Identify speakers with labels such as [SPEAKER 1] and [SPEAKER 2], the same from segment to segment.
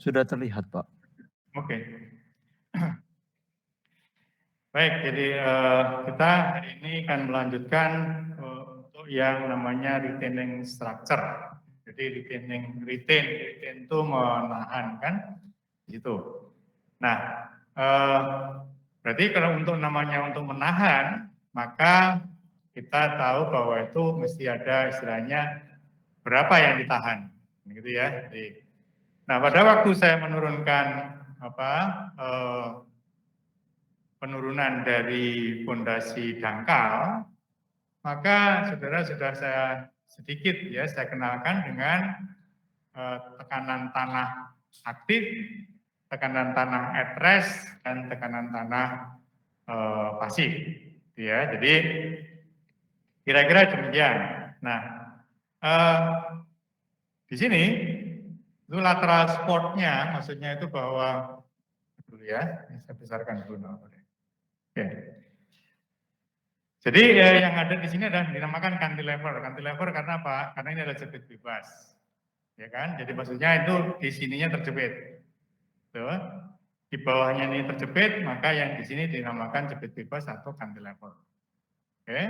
[SPEAKER 1] Sudah terlihat, Pak.
[SPEAKER 2] Oke. Baik, jadi kita hari ini akan melanjutkan untuk yang namanya retaining structure. Jadi retain itu menahan kan, gitu. Nah, berarti kalau untuk namanya untuk menahan, maka kita tahu bahwa itu mesti ada istilahnya berapa yang ditahan, gitu ya. Jadi, nah, pada waktu saya menurunkan penurunan dari fondasi dangkal, maka saudara sudah saya sedikit ya saya kenalkan dengan tekanan tanah aktif, tekanan tanah at rest, dan tekanan tanah pasif. Ya, jadi kira-kira demikian. Nah, di sini itu lateral supportnya, maksudnya itu bahwa dulu ya, saya besarkan dulu. Oke. Jadi yang ada di sini adalah dinamakan cantilever. Cantilever karena apa? Karena ini adalah jepit bebas, ya kan? Jadi maksudnya itu di sininya terjepit. Tuh. Di bawahnya ini terjepit, maka yang di sini dinamakan jepit bebas atau cantilever. Oke.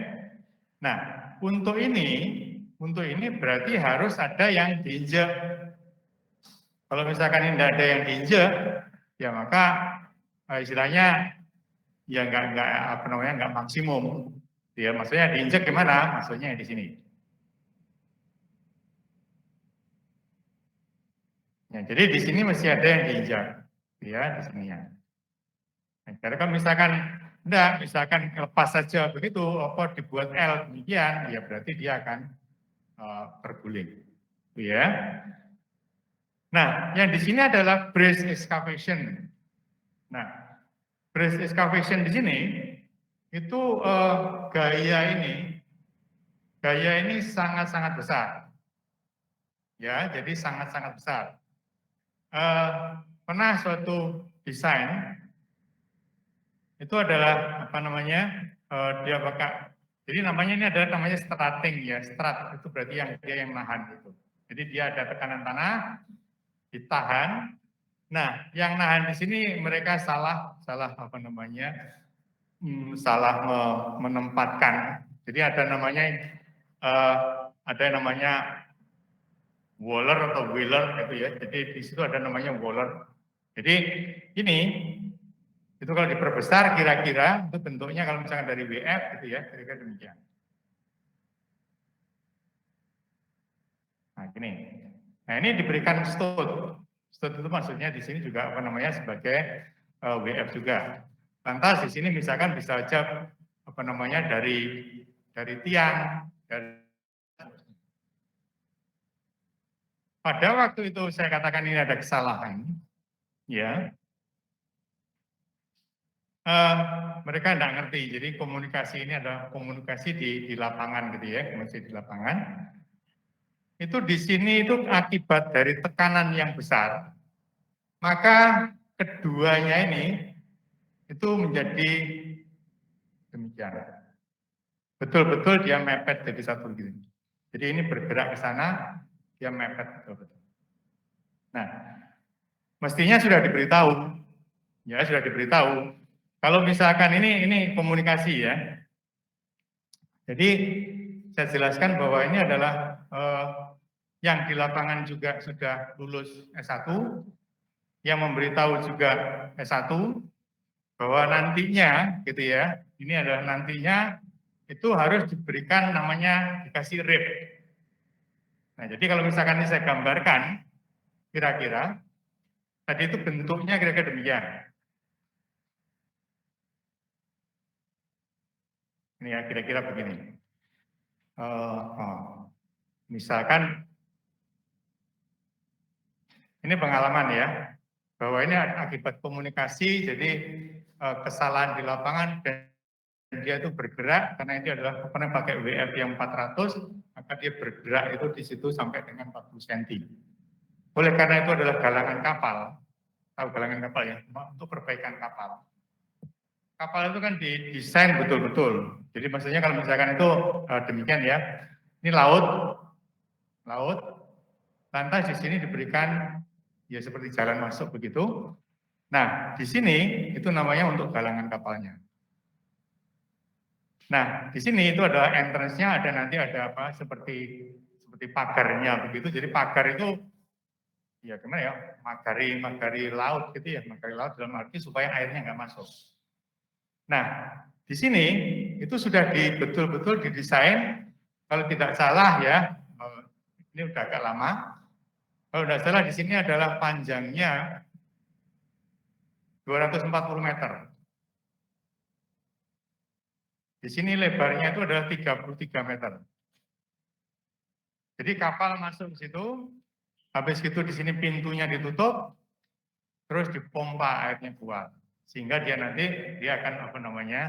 [SPEAKER 2] Nah, untuk ini berarti harus ada yang diinjak. Kalau misalkan ini tidak ada yang diinjak, ya maka istilahnya ya nggak maksimum. Ya, maksudnya diinjak gimana? Maksudnya di sini. Ya, jadi di sini mesti ada yang diinjak, ya di sini ya. Nah, karena kan misalkan lepas saja begitu, apa dibuat L demikian, ya berarti dia akan terguling, ya. Nah, yang di sini adalah brace excavation. Nah, brace excavation di sini itu gaya ini sangat-sangat besar. Ya, jadi sangat-sangat besar. Pernah suatu desain itu adalah apa namanya? Dia pakai, jadi namanya ini adalah namanya strating ya, strat itu berarti dia yang nahan itu. Jadi dia ada tekanan tanah, ditahan. Nah, yang nahan di sini mereka salah apa namanya? Salah menempatkan. Jadi ada namanya waller atau wheeler gitu ya. Jadi di situ ada namanya waller. Jadi ini itu kalau diperbesar kira-kira itu bentuknya kalau misalkan dari WF gitu ya, kira-kira demikian. Nah, gini. Nah, ini diberikan stud. Stud itu maksudnya di sini juga apa namanya sebagai WF juga. Lantas di sini misalkan bisa aja apa namanya dari tiang, pada waktu itu saya katakan ini ada kesalahan, ya. Mereka tidak ngerti, jadi komunikasi ini adalah komunikasi di lapangan gitu ya, komunikasi di lapangan. Itu di sini itu akibat dari tekanan yang besar, maka keduanya ini itu menjadi demikian. Betul-betul dia mepet jadi satu gitu. Jadi ini bergerak ke sana, dia mepet betul-betul. Nah, mestinya sudah diberitahu, ya sudah diberitahu. Kalau misalkan ini komunikasi ya. Jadi saya jelaskan bahwa ini adalah yang di lapangan juga sudah lulus S1, yang memberitahu juga S1 bahwa nantinya gitu ya, ini adalah nantinya itu harus diberikan namanya dikasih RIP. Nah, jadi kalau misalkan ini saya gambarkan kira-kira tadi itu bentuknya kira-kira demikian. Ini ya kira-kira begini. Misalkan ini pengalaman ya, bahwa ini akibat komunikasi, jadi kesalahan di lapangan dan dia itu bergerak karena ini adalah pakai WF yang 400, maka dia bergerak itu di situ sampai dengan 40 cm. Oleh karena itu adalah galangan kapal, tahu galangan kapal ya, untuk perbaikan kapal. Kapal itu kan didesain betul-betul. Jadi maksudnya kalau misalkan itu demikian ya, ini laut, lantas di sini diberikan ya seperti jalan masuk begitu. Nah, di sini itu namanya untuk galangan kapalnya. Nah, di sini itu ada entrance-nya, ada nanti ada apa seperti pagarnya begitu. Jadi pagar itu ya gimana ya, magari laut gitu ya, magari laut dalam arti supaya airnya nggak masuk. Nah, di sini itu sudah betul-betul didesain, kalau tidak salah ya, ini udah agak lama, kalau tidak salah di sini adalah panjangnya 240 meter. Di sini lebarnya itu adalah 33 meter. Jadi kapal masuk ke situ, habis itu di sini pintunya ditutup, terus dipompa airnya keluar, sehingga dia nanti dia akan apa namanya,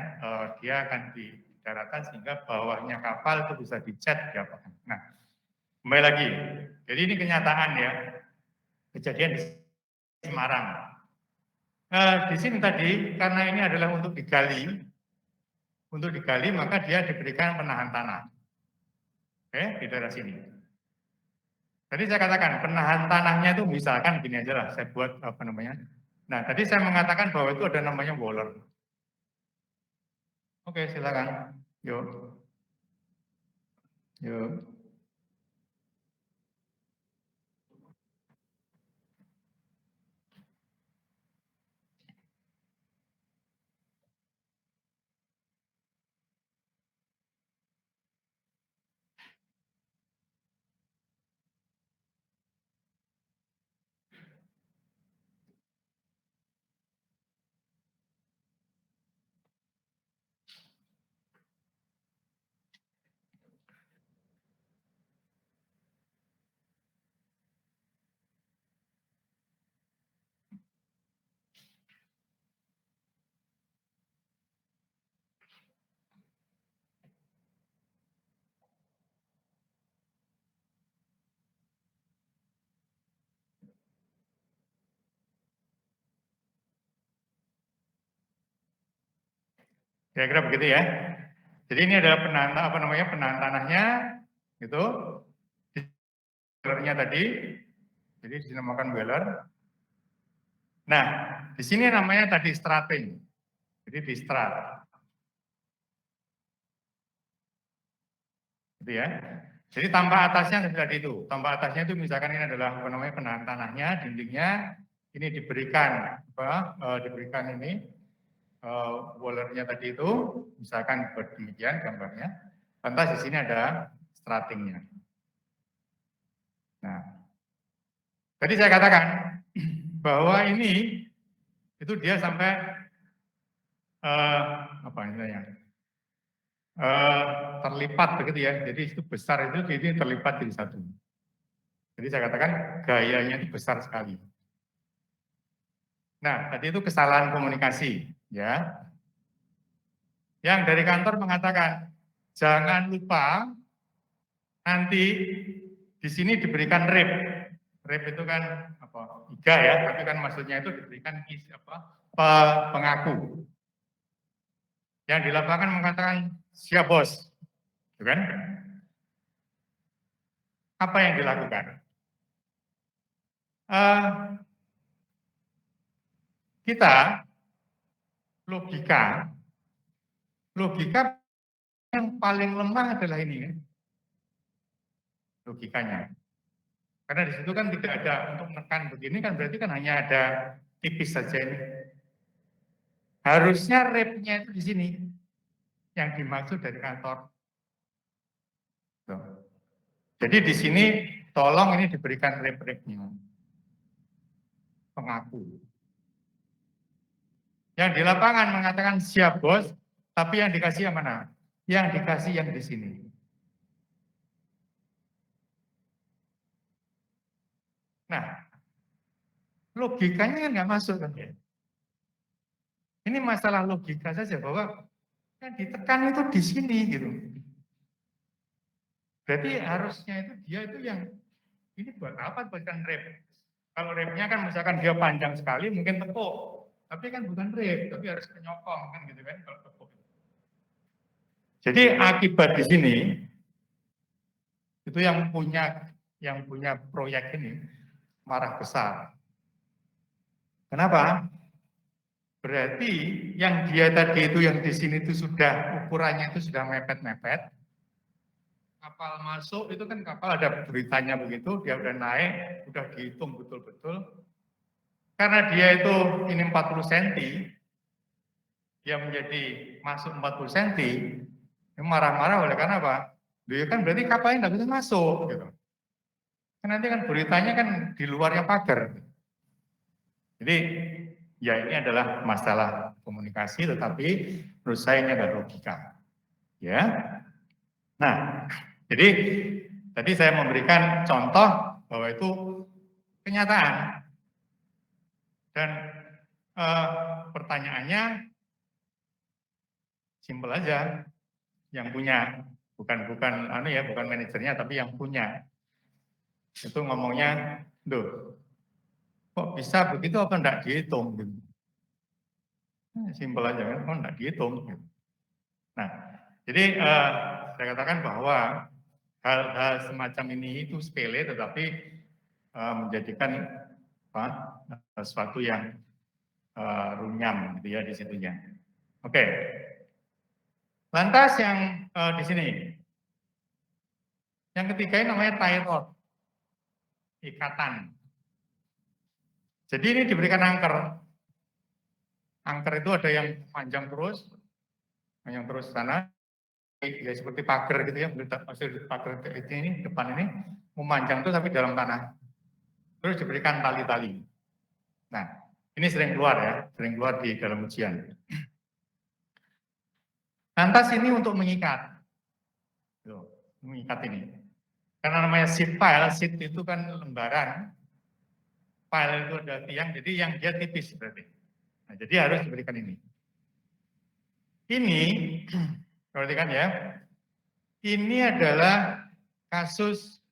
[SPEAKER 2] dia akan di daratan sehingga bawahnya kapal itu bisa dicat di apa. Nah, kembali lagi, jadi ini kenyataan ya, kejadian di Semarang. Di sini tadi karena ini adalah untuk digali maka dia diberikan penahan tanah. Oke, di daerah sini. Tadi saya katakan penahan tanahnya itu misalkan gini aja lah, saya buat apa namanya. Nah, tadi saya mengatakan bahwa itu ada namanya waller. Oke, silakan. Yuk. Yuk. Kira-kira begitu ya. Jadi ini adalah penahan tanahnya, gitu. Wellernya tadi, jadi dinamakan weller. Nah, di sini namanya tadi strating. Jadi di strat. Gitu ya. Jadi tambah atasnya tadi itu. Tambah atasnya itu misalkan ini adalah apa namanya penahan tanahnya, dindingnya ini diberikan diberikan ini wallernya tadi itu, misalkan demikian gambarnya. Lantas di sini ada stratingnya. Nah, tadi saya katakan bahwa ini itu dia sampai apa istilahnya terlipat begitu ya. Jadi itu besar itu ini terlipat jadi satu. Jadi saya katakan gayanya itu besar sekali. Nah, tadi itu kesalahan komunikasi ya. Yang dari kantor mengatakan jangan lupa nanti di sini diberikan rep. Rep itu kan apa? Iga ya, tapi kan maksudnya itu diberikan pengaku. Yang di lapangan mengatakan siap bos, gitu kan? Apa yang dilakukan? Kita logika yang paling lemah adalah ini kan, logikanya. Karena di situ kan tidak ada untuk menekan begini kan berarti kan hanya ada tipis saja ini. Harusnya repnya itu di sini yang dimaksud dari kantor. Jadi di sini tolong ini diberikan rep-repnya. Pengaku. Yang di lapangan mengatakan siap bos, tapi yang dikasih yang mana? Yang dikasih yang di sini. Nah, logikanya kan nggak masuk kan ya. Ini masalah logika saja bahwa yang ditekan itu di sini gitu. Berarti harusnya itu dia itu yang ini buat apa bukan rep? Kalau repnya kan misalkan dia panjang sekali mungkin tepuk, tapi kan bukan rep, tapi harus penyokong kan gitu kan kalau tepuk. Jadi akibat di sini itu yang punya proyek ini marah besar. Kenapa? Berarti yang dia tadi itu yang di sini itu sudah ukurannya itu sudah mepet-mepet. Kapal masuk itu kan kapal ada beritanya begitu, dia udah naik, udah dihitung betul-betul. Karena dia itu ini 40 cm, dia menjadi masuk 40 cm, marah-marah oleh karena apa? Dia kan berarti kapalnya nggak bisa masuk gitu. Kan nanti kan beritanya kan di luarnya pagar. Jadi ya ini adalah masalah komunikasi, tetapi menurut saya ini ada logika. Ya. Nah, jadi tadi saya memberikan contoh bahwa itu kenyataan. Dan pertanyaannya simpel aja, yang punya bukan manajernya tapi yang punya itu ngomongnya, loh kok bisa begitu apa enggak dihitung gitu. Simpel aja kan, kok enggak dihitung gitu. Nah, jadi saya katakan bahwa hal-hal semacam ini itu sepele tetapi menjadikan sesuatu yang runyam gitu ya di situnya. Oke. Lantas yang di sini. Yang ketiga ini namanya tie rod. Ikatan. Jadi ini diberikan angker. Angker itu ada yang panjang terus sana. Ya seperti pagar gitu ya, masih pagar ini depan ini memanjang tuh tapi dalam tanah. Terus diberikan tali-tali. Nah, ini sering keluar di dalam ujian. Lantas ini untuk mengikat. Mengikat ini. Karena namanya sheet pile, sheet itu kan lembaran. Pile itu ada tiang, jadi yang dia tipis berarti. Nah, jadi harus diberikan ini. Ini, perhatikan ya, ini adalah kasus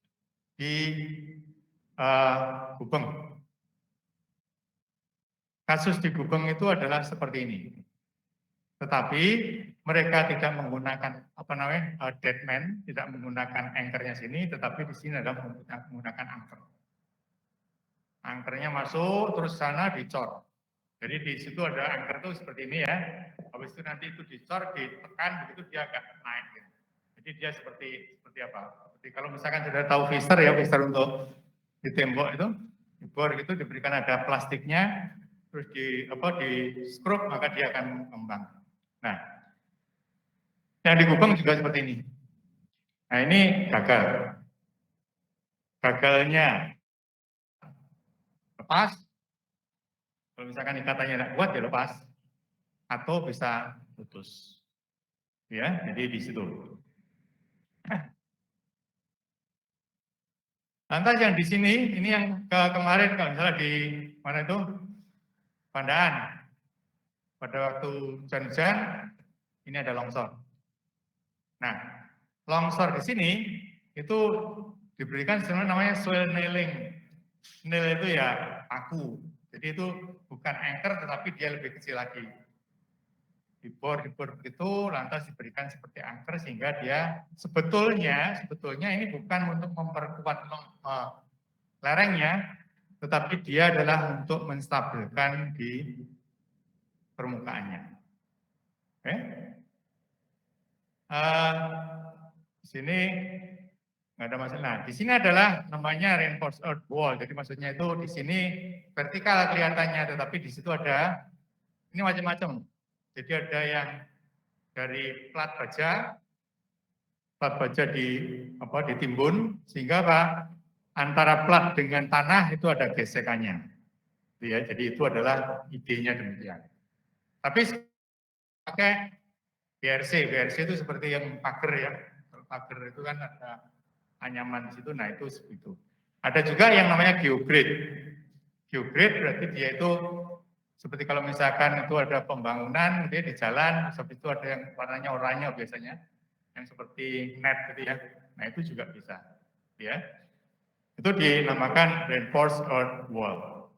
[SPEAKER 2] di Gubeng. Kasus di Gubeng itu adalah seperti ini. Tetapi mereka tidak menggunakan deadman, tidak menggunakan anchornya sini, tetapi di sini adalah menggunakan anchor. Anchornya masuk, terus sana dicor. Jadi di situ ada anchor tuh seperti ini ya. Habis itu nanti itu dicor, ditekan, begitu dia agak naik. Gitu. Jadi dia seperti apa? Seperti kalau misalkan sudah tahu visor ya, visor untuk di tembok itu, di bor gitu diberikan ada plastiknya, terus di skrup maka dia akan mengembang. Nah, yang di Gubeng juga seperti ini. Nah ini gagal. Gagalnya lepas. Kalau misalkan ikatannya tidak kuat ya lepas. Atau bisa putus. Ya, jadi di situ. Lantas yang di sini, ini yang kemarin kalau misalnya di mana itu Pandaan. Pada waktu hujan-hujan, ini ada longsor. Nah, longsor di sini itu diberikan sebenarnya namanya soil nailing. Nail itu ya paku. Jadi itu bukan anchor tetapi dia lebih kecil lagi. Dibor begitu, lantas diberikan seperti anchor sehingga dia sebetulnya ini bukan untuk memperkuat lerengnya, tetapi dia adalah untuk menstabilkan di permukaannya. Oke? Di sini nggak ada masalah. Nah, di sini adalah namanya reinforced earth wall. Jadi maksudnya itu di sini vertikal kelihatannya, tetapi di situ ada ini macam-macam. Jadi ada yang dari plat baja ditimbun sehingga apa? Antara plat dengan tanah itu ada gesekannya. Ya, jadi itu adalah idenya demikian. Tapi pakai BRC itu seperti yang pagar ya. Kalau pagar itu kan ada anyaman di situ, nah itu seperti itu. Ada juga yang namanya geogrid. Geogrid berarti dia itu seperti kalau misalkan itu ada pembangunan gitu ya, di jalan, seperti itu ada yang warnanya oranye biasanya, yang seperti net gitu ya. Nah itu juga bisa, ya. Itu dinamakan reinforced earth wall.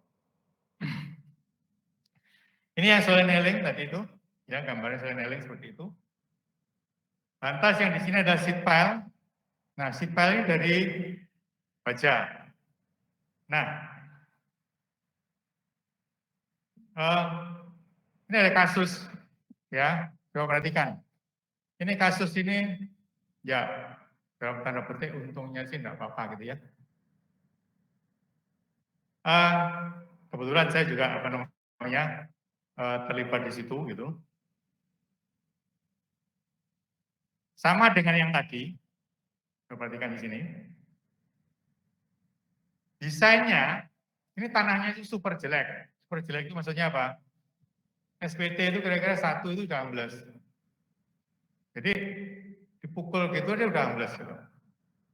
[SPEAKER 2] Ini yang soil nailing tadi itu, ya gambarnya soil nailing seperti itu. Lantas yang di sini ada sheet pile. Nah sheet pile ini dari baja. Nah Eh, ini ada kasus, ya, coba perhatikan. Ini kasus ini, ya, dalam tanda petik untungnya sih enggak apa-apa gitu ya. Kebetulan saya juga apa namanya terlibat di situ gitu. Sama dengan yang tadi, perhatikan di sini. Desainnya, ini tanahnya itu super jelek. Super jelek itu maksudnya apa? SPT itu kira-kira 1 itu udah ambles. Jadi dipukul gitu dia udah ambles gitu.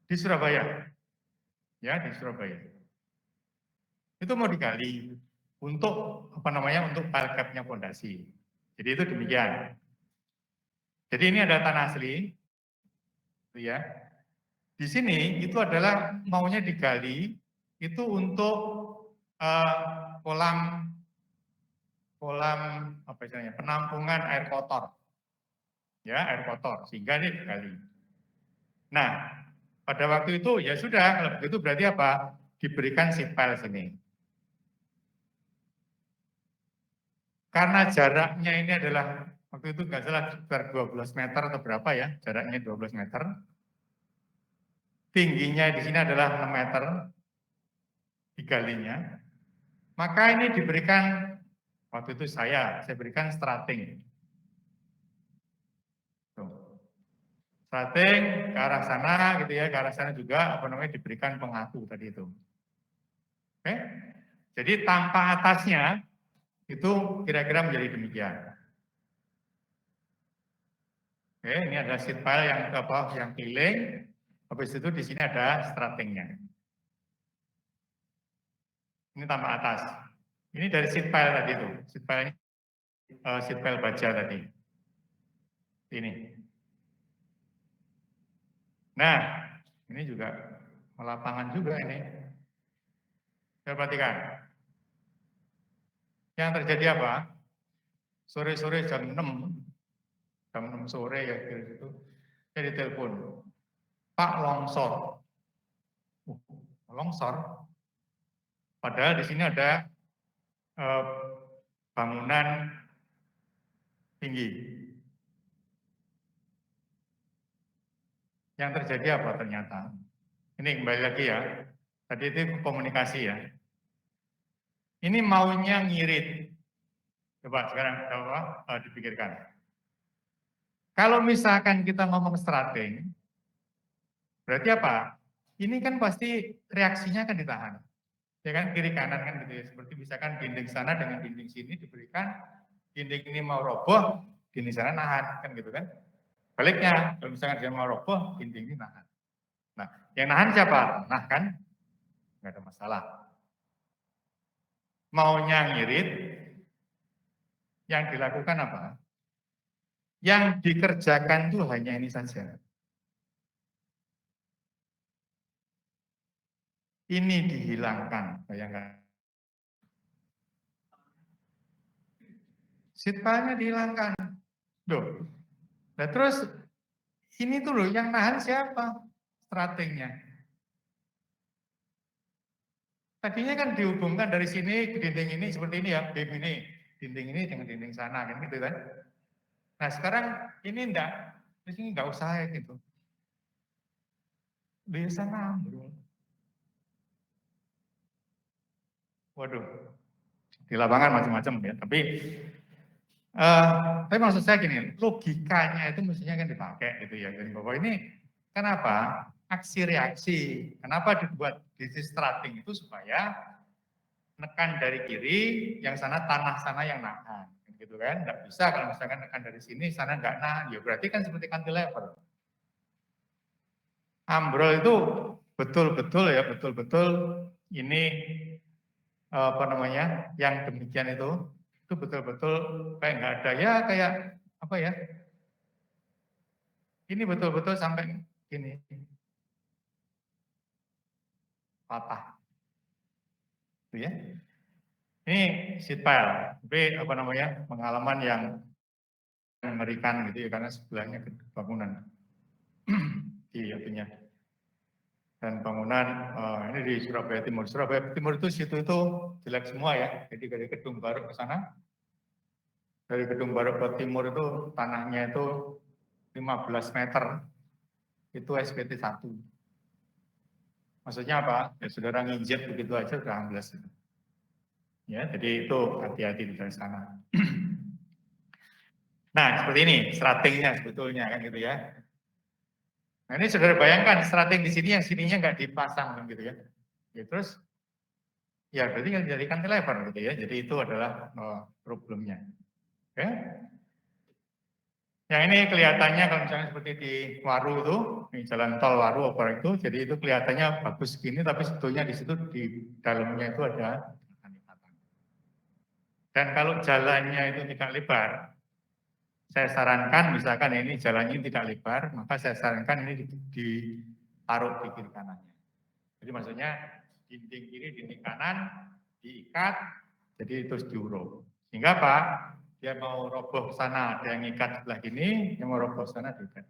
[SPEAKER 2] Di Surabaya. Ya, di Surabaya. Itu mau digali untuk apa namanya? Untuk palkapnya fondasi. Jadi itu demikian. Jadi ini ada tanah asli. Ya. Di sini itu adalah maunya digali itu untuk kolam apa istilahnya, penampungan air kotor, ya air kotor, sehingga ini digali. Nah, pada waktu itu ya sudah, kalau begitu berarti apa? Diberikan sipel sini. Karena jaraknya ini adalah waktu itu nggak salah sekitar 12 meter atau berapa ya, jaraknya 12 meter. Tingginya di sini adalah 6 meter digalinya. Maka ini diberikan, waktu itu saya berikan strating. Strating ke arah sana gitu ya, ke arah sana juga apa namanya diberikan pengaku tadi itu. Oke? Jadi tanpa atasnya itu kira-kira menjadi demikian. Oke, ini ada sheet pile yang apa yang keliling. Habis itu di sini ada stratingnya. Ini tanpa atas. Ini dari sheet pile tadi itu. Sheet pile baja tadi. Ini. Nah, ini juga lapangan juga ini. Saya perhatikan. Yang terjadi apa? Sore-sore jam 6 sore ya kira itu, saya ditelepon, Pak longsor. Longsor. Padahal di sini ada bangunan tinggi. Yang terjadi apa ternyata? Ini kembali lagi ya. Tadi itu komunikasi ya. Ini maunya ngirit. Coba sekarang dipikirkan. Kalau misalkan kita ngomong strating, berarti apa? Ini kan pasti reaksinya akan ditahan. Ya kan, kiri kanan kan gitu ya. Seperti misalkan dinding sana dengan dinding sini diberikan, dinding ini mau roboh, dinding sana nahan, kan gitu kan. Baliknya, kalau misalkan dia mau roboh, dinding ini nahan. Nah, yang nahan siapa? Nah kan, nggak ada masalah. Maunya ngirit, yang dilakukan apa? Yang dikerjakan itu hanya ini saja. Ini dihilangkan, bayangkan. Sitpalnya dihilangkan. Loh, nah terus ini tuh loh yang nahan siapa? Strategnya. Tadinya kan dihubungkan dari sini ke dinding ini seperti ini ya, beam ini, dinding ini dengan dinding sana kan gitu kan. Nah sekarang ini enggak, di sini enggak usah gitu. Bisa ngambil. Waduh, di lapangan macam-macam ya. Tapi maksud saya gini, logikanya itu mestinya kan dipakai gitu ya. Jadi bahwa ini kenapa aksi reaksi, kenapa dibuat distrating itu supaya nekan dari kiri, yang sana tanah sana yang nahan, gitu kan? Nggak bisa kalau misalkan nekan dari sini, sana nggak nahan, ya berarti kan seperti cantilever. Ambrol itu betul-betul ya, betul-betul ini apa namanya, yang demikian itu betul-betul kayak nggak ada ya, kayak apa ya? Ini betul-betul sampai gini patah, gitu ya. Ini sheet pile, tapi apa namanya pengalaman yang mengerikan gitu ya karena sebelahnya bangunan. Iya punya. Dan bangunan ini di Surabaya Timur. Surabaya Timur itu situ itu jelek semua ya. Jadi dari Gedung Baruk ke sana, dari Gedung Baruk ke timur itu tanahnya itu 15 meter. Itu SPT 1. Maksudnya apa? Ya saudara nginjek begitu aja sudah amblas. Ya, jadi itu hati-hati di sana. Nah, seperti ini strateginya sebetulnya kan gitu ya. Nah, ini saudara bayangkan strategi di sini yang sininya nggak dipasang kan gitu ya. Ya, terus ya berarti kan jadi cantilever gitu ya. Jadi itu adalah problemnya. Oke. Yang ini kelihatannya kalau misalnya seperti di Waru itu, di jalan tol Waru apa itu, jadi itu kelihatannya bagus gini, tapi sebetulnya di situ di dalamnya itu ada peningkatan. Dan kalau jalannya itu tidak lebar, saya sarankan misalkan ini jalannya tidak lebar, maka saya sarankan ini ditaruh di kiri kanannya. Jadi maksudnya dinding kiri, dinding kanan diikat, jadi terus diuruk. Sehingga apa? Dia mau roboh sana, ada yang ikat sebelah ini, dia mau roboh sana diikat.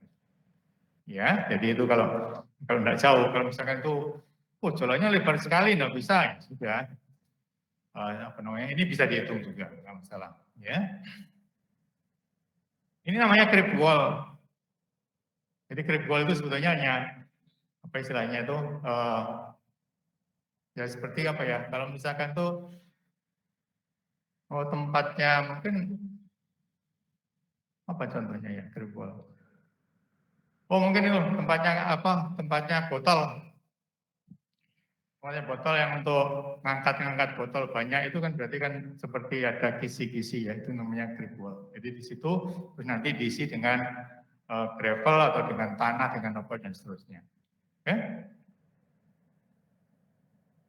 [SPEAKER 2] Ya, jadi itu kalau tidak jauh, kalau misalkan itu, jalannya lebar sekali, tidak bisa, ya sudah. Apa namanya? Ini bisa dihitung juga, nggak masalah. Ya. Ini namanya creep wall. Jadi creep wall itu sebetulnya hanya apa istilahnya itu ya seperti apa ya? Kalau misalkan tuh tempatnya mungkin apa contohnya ya creep wall? Oh mungkin itu tempatnya apa? Tempatnya botol. Tempatnya botol yang untuk ngangkat-ngangkat botol banyak itu kan berarti kan seperti ada kisi-kisi ya, itu namanya creep wall. Jadi di situ terus nanti diisi dengan gravel atau dengan tanah, dengan apa dan seterusnya. Oke?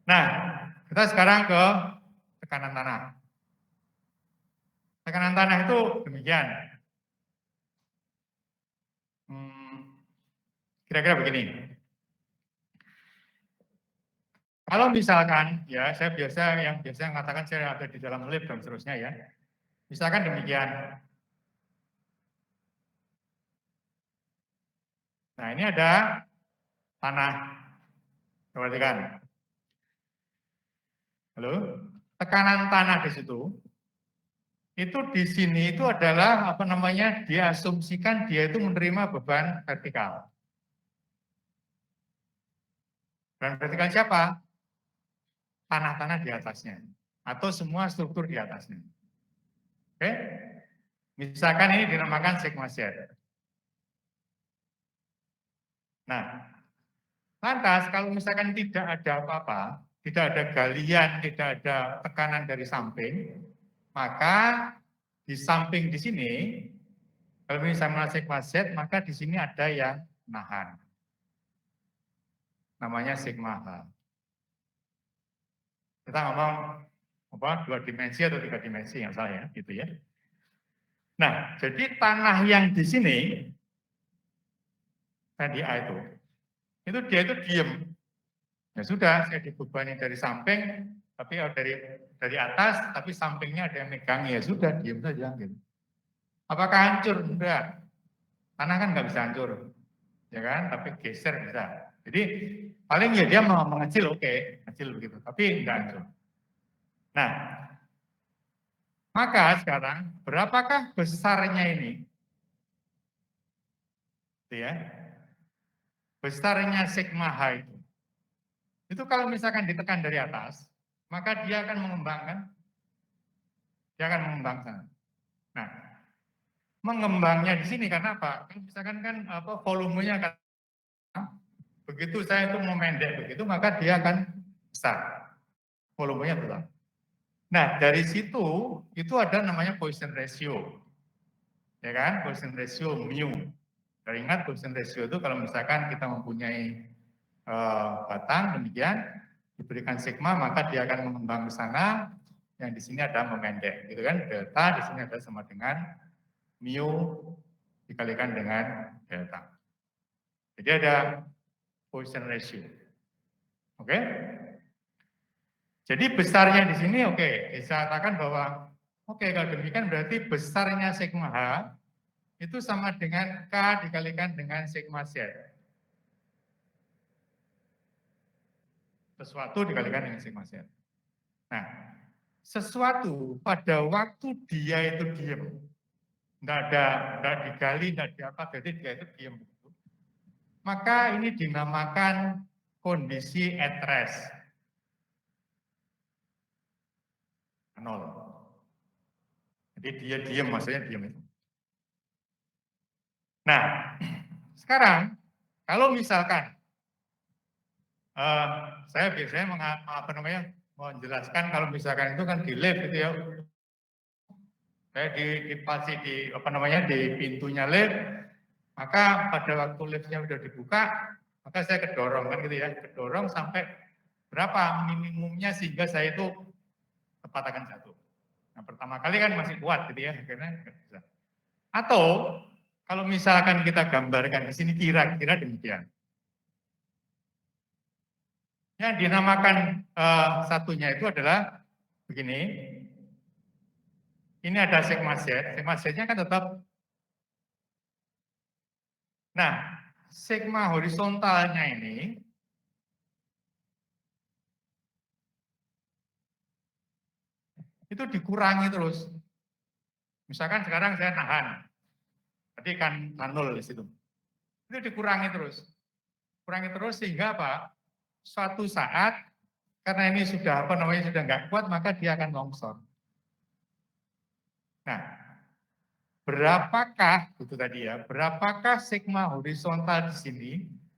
[SPEAKER 2] Nah, kita sekarang ke tekanan tanah. Tekanan tanah itu demikian. Kira-kira begini. Kalau misalkan, ya saya yang biasa mengatakan saya ada di dalam lift dan seterusnya ya. Misalkan demikian. Nah ini ada tanah. Perhatikan. Halo? Tekanan tanah di situ. Itu di sini itu adalah apa namanya? Diasumsikan dia itu menerima beban vertikal. Dan vertikal siapa? Tanah-tanah di atasnya. Atau semua struktur di atasnya. Oke? Misalkan ini dinamakan sigma Z. Nah, lantas kalau misalkan tidak ada apa-apa, tidak ada galian, tidak ada tekanan dari samping, maka di samping di sini, kalau misalnya sigma Z, maka di sini ada yang nahan. Namanya sigma H. Kita ngomong apa 2 dimensi atau 3 dimensi yang salah ya, gitu ya. Nah, jadi tanah yang di sini tadi A itu dia itu diem. Ya sudah, saya dibebani dari samping, tapi dari atas, tapi sampingnya ada yang megang, ya sudah, diem saja. Gitu. Apakah hancur? Enggak. Tanah kan nggak bisa hancur, ya kan? Tapi geser bisa. Jadi paling ya dia mengecil, oke, kecil begitu, tapi enggak hancur. Nah, maka sekarang berapakah besarnya ini? Itu ya. Besarnya sigma H itu. Itu kalau misalkan ditekan dari atas, maka dia akan mengembangkan. Dia akan mengembangkan. Nah, mengembangnya di sini karena apa? Kalau misalkan kan apa volumenya kan begitu saya itu memendek begitu, maka dia akan besar. Volumenya besar. Nah, dari situ itu ada namanya Poisson ratio. Ya kan? Poisson ratio mu. Ingat Poisson ratio itu kalau misalkan kita mempunyai batang demikian diberikan sigma maka dia akan mengembang ke sana, yang di sini ada memendek gitu kan, delta di sini ada sama dengan mu dikalikan dengan delta. Jadi ada Poisson ratio. Oke? Jadi besarnya di sini oke, bisa katakan bahwa oke kalau demikian berarti besarnya sigma H itu sama dengan K dikalikan dengan sigma Z. Sesuatu dikalikan dengan sigma Z. Nah, sesuatu pada waktu dia itu diam, nggak digali, nggak diapa, jadi dia itu diam. Maka ini dinamakan kondisi at rest. 0. Jadi dia diam, maksudnya diam itu. Nah, sekarang kalau misalkan saya biasanya menjelaskan kalau misalkan itu kan di lab gitu ya. Saya di pintunya lab, maka pada waktu labnya sudah dibuka, maka saya kedorong kan gitu ya, kedorong sampai berapa minimumnya sehingga saya itu tepat akan jatuh. Nah, pertama kali kan masih kuat gitu ya, akhirnya nggak bisa. Atau kalau misalkan kita gambarkan di sini kira-kira demikian. Yang dinamakan satunya itu adalah begini. Ini ada sigma Z-nya kan tetap. Nah, sigma horizontalnya ini itu dikurangi terus. Misalkan sekarang saya nahan, tadi kan 0 di situ. Itu dikurangi terus. Kurangi terus sehingga apa? Suatu saat karena ini sudah sudah nggak kuat, maka dia akan longsor. Nah, berapakah itu tadi ya? Berapakah sigma horizontal di sini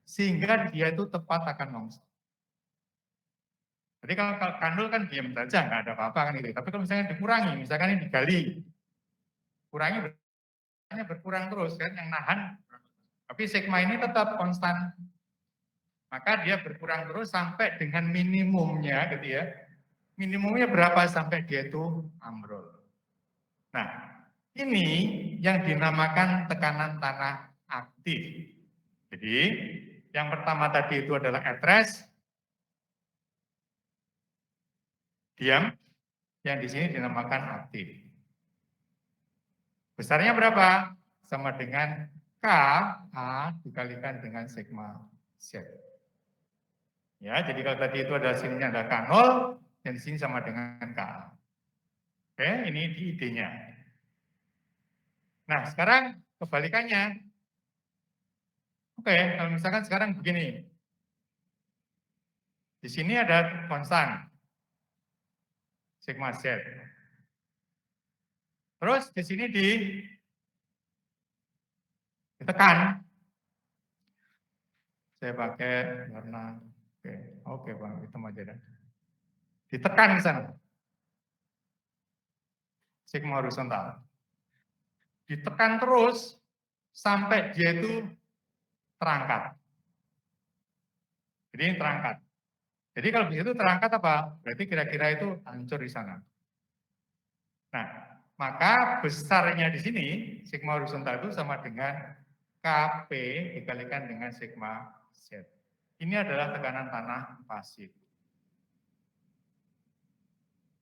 [SPEAKER 2] sehingga dia itu tepat akan longsor? Jadi kalau kandul kan diam saja, nggak ada apa-apa kan itu. Tapi kalau misalnya dikurangi, misalkan ini digali, kurangi berkurang terus kan, yang nahan. Tapi sigma ini tetap konstan. Maka dia berkurang terus sampai dengan minimumnya gitu ya. Minimumnya berapa sampai dia itu ambrol. Nah, ini yang dinamakan tekanan tanah aktif. Jadi, yang pertama tadi itu adalah at rest, diam, yang di sini dinamakan aktif. Besarnya berapa? Sama dengan K, A dikalikan dengan sigma Z. Ya, jadi kalau tadi itu ada sininya ada K0, dan di sini sama dengan K. Oke, ini di ID-nya. Nah, sekarang kebalikannya. Oke, kalau misalkan sekarang begini. Di sini ada konstan, sigma Z. Terus di sini ditekan. Saya pakai warna, oke Bang, hitam aja dah. Ditekan di sana. Sigma horizontal. Ditekan terus sampai dia itu terangkat. Jadi ini terangkat. Jadi kalau begitu terangkat apa? Berarti kira-kira itu hancur di sana. Nah, maka besarnya di sini, sigma horizontal itu sama dengan Kp dikalikan dengan sigma Z. Ini adalah tekanan tanah pasif.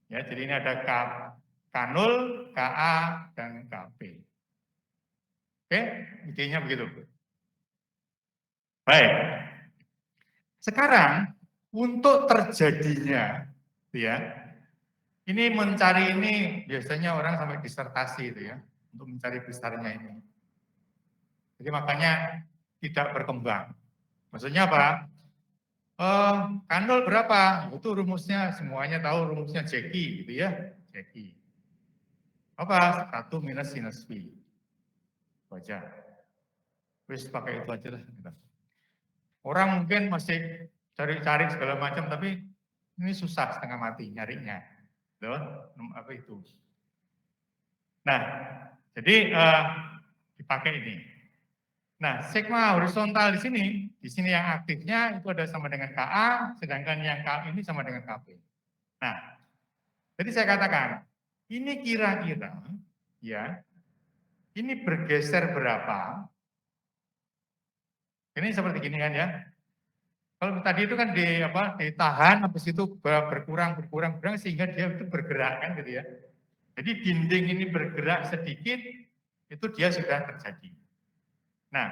[SPEAKER 2] Ya, jadi ini ada K0, Ka, dan Kp. Oke, idenya begitu. Baik. Sekarang untuk terjadinya, ya, ini mencari ini biasanya orang sampai disertasi itu ya, untuk mencari besarnya ini. Jadi makanya tidak berkembang. Maksudnya apa? Kandol berapa? Itu rumusnya semuanya tahu rumusnya Jackie gitu ya, Jackie. Apa? 1 minus sinus V. Baca. Terus pakai itu aja lah. Orang mungkin masih cari-cari segala macam, tapi ini susah setengah mati nyarinya. Loh, apa itu? Nah, jadi dipakai ini. Nah, sigma horizontal di sini yang aktifnya itu ada sama dengan Ka, sedangkan yang K ini sama dengan Kp. Nah, jadi saya katakan, ini kira-kira, ya, ini bergeser berapa? Ini seperti gini kan ya. Kalau tadi itu kan ditahan, habis itu berkurang sehingga dia itu bergerak kan gitu ya. Jadi dinding ini bergerak sedikit, itu dia sudah terjadi. Nah,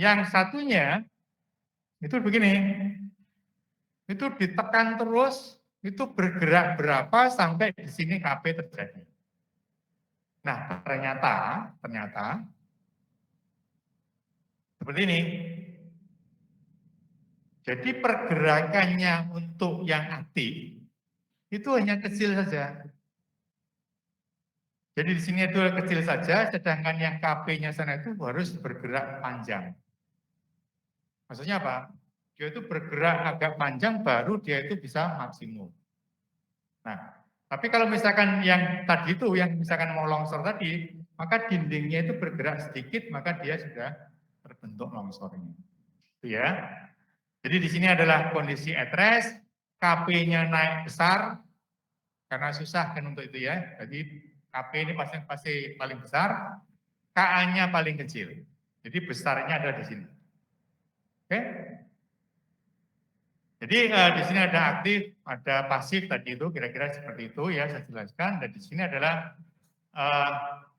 [SPEAKER 2] yang satunya itu begini. itu ditekan terus, itu bergerak berapa sampai di sini KP terjadi. Nah, ternyata seperti ini. Jadi pergerakannya untuk yang aktif itu hanya kecil saja. Jadi di sini itu kecil saja, sedangkan yang KP-nya sana itu harus bergerak panjang. Maksudnya apa? Dia itu bergerak agak panjang baru dia itu bisa maksimum. Nah, tapi kalau misalkan yang tadi itu, yang misalkan mau longsor tadi, maka dindingnya itu bergerak sedikit, maka dia sudah terbentuk longsornya. Itu ya. Jadi di sini adalah kondisi at rest, KP-nya naik besar, karena susah kan untuk itu ya. Jadi KP ini pasti paling besar, KA-nya paling kecil. Jadi besarnya ada di sini. Oke? Jadi di sini ada aktif, ada pasif tadi itu, kira-kira seperti itu ya saya jelaskan. Dan di sini adalah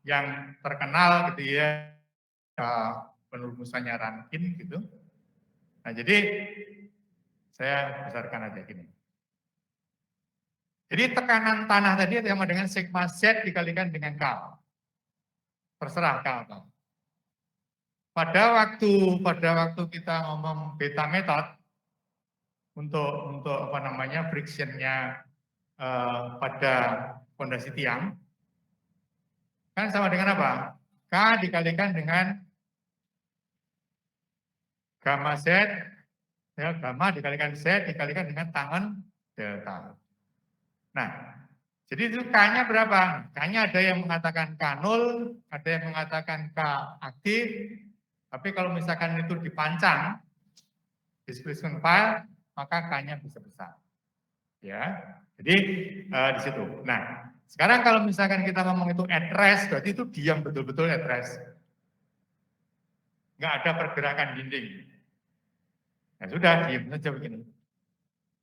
[SPEAKER 2] yang terkenal gitu ya, penurumusannya Rankin gitu. Nah jadi saya besarkan aja gini. Jadi tekanan tanah tadi sama dengan sigma Z dikalikan dengan K. Terserah K apa. Pada waktu kita ngomong beta method untuk apa namanya frictionnya pada fondasi tiang, kan sama dengan apa? K dikalikan dengan gamma Z, ya, gamma dikalikan Z dikalikan dengan tangan delta. Nah, jadi itu K-nya berapa? K-nya ada yang mengatakan K0, ada yang mengatakan K aktif, tapi kalau misalkan itu dipancang, displacement file, maka K-nya bisa besar. Ya, jadi di situ. Nah, sekarang kalau misalkan kita ngomong itu at rest, berarti itu diam betul-betul at rest. Nggak ada pergerakan dinding. Ya sudah, diam saja begini.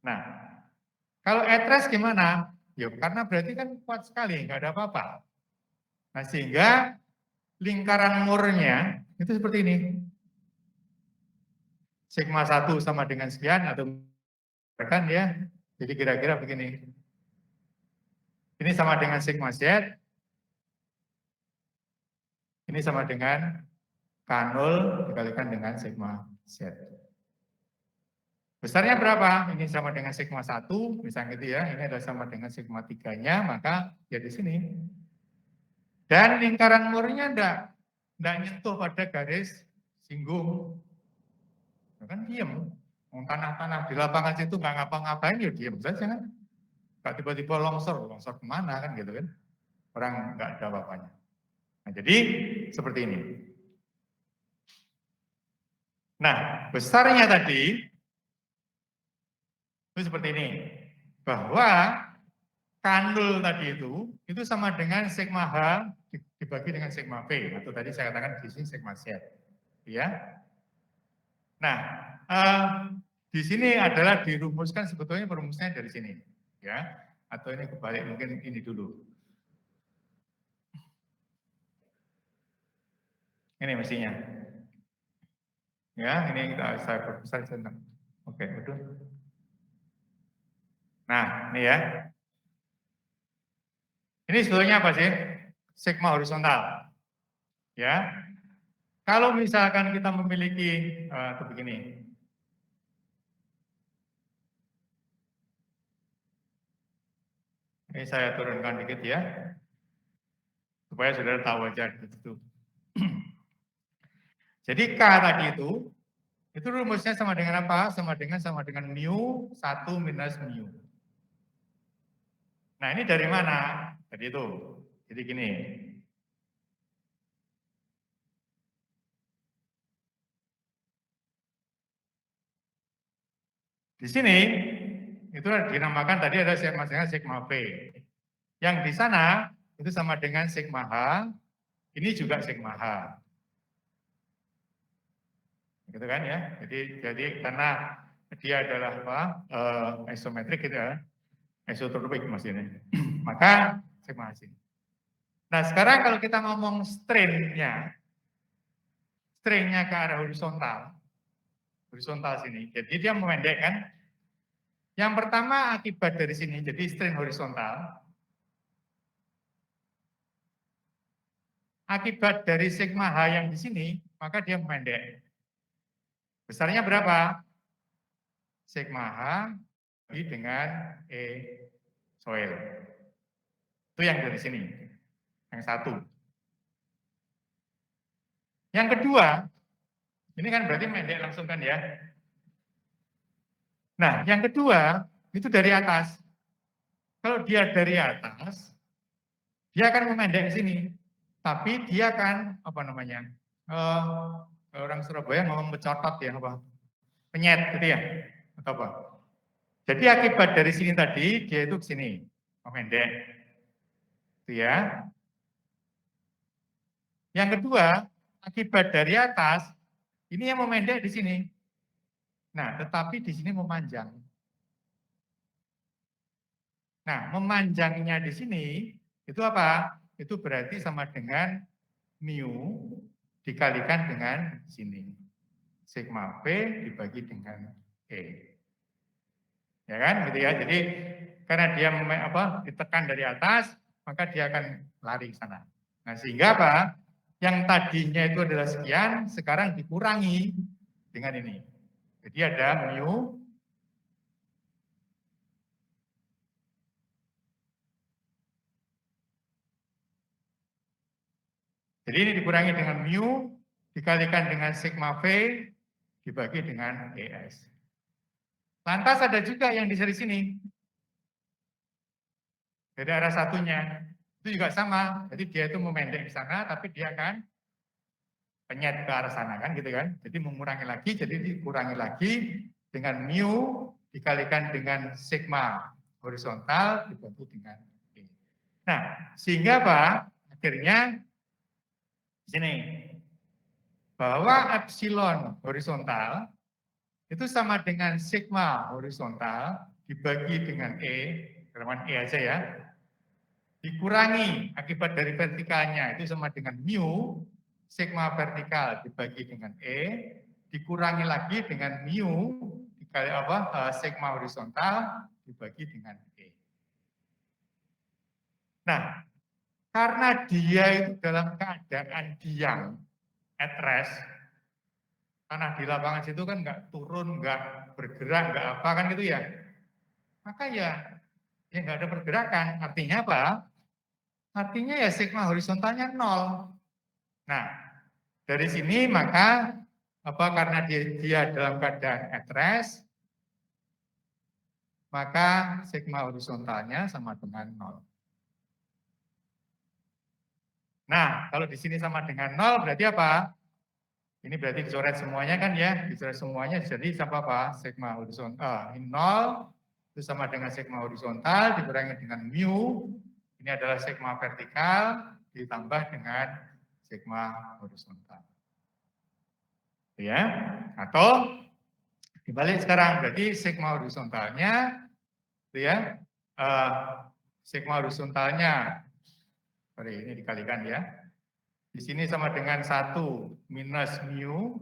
[SPEAKER 2] Nah, kalau at rest gimana? Ya karena berarti kan kuat sekali, nggak ada apa-apa. Nah sehingga lingkaran murnya itu seperti ini. Sigma 1 sama dengan sekian atau kan ya. Jadi kira-kira begini. Ini sama dengan sigma Z. Ini sama dengan K0 dikalikan dengan sigma Z. Besarnya berapa? Ini sama dengan sigma 1, misalnya gitu ya. Ini adalah sama dengan sigma 3-nya, maka ya di sini. Dan lingkaran murnya enggak nyentuh pada garis singgung. Ya kan diem. Tanah-tanah di lapangan situ nggak ngapa-ngapain, ya diem saja kan. Nggak tiba-tiba longsor kemana kan gitu kan. Orang nggak ada apa-apanya. Nah jadi seperti ini. Nah besarnya tadi itu seperti ini, bahwa kanul tadi itu sama dengan sigma H dibagi dengan sigma P, atau tadi saya katakan di sini sigma Z. Ya. Nah, di sini adalah dirumuskan sebetulnya perumusnya dari sini. Ya, atau ini kebalik, mungkin ini dulu. Ini mestinya. Ya, ini saya perbesar tentang. Oke, betul. Nah, ini ya. Ini sebetulnya apa sih? Sigma horizontal. Ya. Kalau misalkan kita memiliki begini. Ini saya turunkan dikit ya. Supaya saudara tahu aja gitu. Jadi K tadi itu rumusnya sama dengan apa? Sama dengan mu 1 minus mu. Nah ini dari mana? Tadi itu. Jadi gini. Di sini itu dinamakan tadi ada sigma P. Yang di sana itu sama dengan sigma H. Ini juga sigma H. Gitu kan ya. Jadi karena dia adalah apa? Isometrik gitu ya. Isotropik maksudnya. Maka sigma H. Nah sekarang kalau kita ngomong strain-nya ke arah horizontal sini. Jadi dia memendek kan. Yang pertama akibat dari sini, jadi strain horizontal. Akibat dari sigma H yang di sini, maka dia memendek. Besarnya berapa? Sigma H dengan E soil. Itu yang dari sini, yang satu. Yang kedua, ini kan berarti pendek langsung kan ya. Nah, yang kedua, itu dari atas. Kalau dia dari atas, dia akan memendek ke sini. Tapi dia kan, apa namanya, orang Surabaya ngomong becotot ya, apa? Penyet gitu ya, atau apa? Jadi akibat dari sini tadi, dia itu ke sini, memendek. Itu ya. Yang kedua, akibat dari atas, ini yang memendek di sini. Nah, tetapi di sini memanjang. Nah, memanjangnya di sini, itu apa? Itu berarti sama dengan mu dikalikan dengan sini. Sigma P dibagi dengan E. Ya kan? Gitu ya. Jadi, karena dia ditekan dari atas, maka dia akan lari ke sana. Nah, sehingga apa? Yang tadinya itu adalah sekian, sekarang dikurangi dengan ini. Jadi ada mu jadi ini dikurangi dengan mu dikalikan dengan sigma V dibagi dengan ES. Lantas ada juga yang di sini. Dari arah satunya. Itu juga sama. Jadi dia itu memendek ke sana, tapi dia akan penyet ke arah sana kan gitu kan. Jadi mengurangi lagi, jadi dikurangi lagi dengan mu dikalikan dengan sigma horizontal dibagi dengan E. Nah, sehingga apa? Akhirnya sini bahwa epsilon horizontal itu sama dengan sigma horizontal dibagi dengan E, dengan E aja ya, dikurangi akibat dari vertikalnya itu sama dengan mu, sigma vertikal dibagi dengan E, dikurangi lagi dengan mu, dikali sigma horizontal dibagi dengan E. Nah, karena dia itu dalam keadaan diam, at rest, tanah di lapangan situ kan nggak turun, nggak bergerak, nggak apa kan gitu ya. Maka ya nggak ada pergerakan. Artinya apa? Artinya ya sigma horizontalnya 0. Nah, dari sini maka karena dia dalam keadaan at rest, maka sigma horizontalnya sama dengan 0. Nah, kalau di sini sama dengan 0 berarti apa? Ini berarti dicoret semuanya kan ya, dicoret semuanya jadi sama apa? Sigma horizontal. Ini 0 itu sama dengan sigma horizontal dikurangi dengan mu. Ini adalah sigma vertikal ditambah dengan sigma horizontal. Ya, atau dibalik sekarang berarti sigma horizontalnya itu ya, sigma horizontalnya, sorry ini dikalikan ya, di sini sama dengan 1 minus mu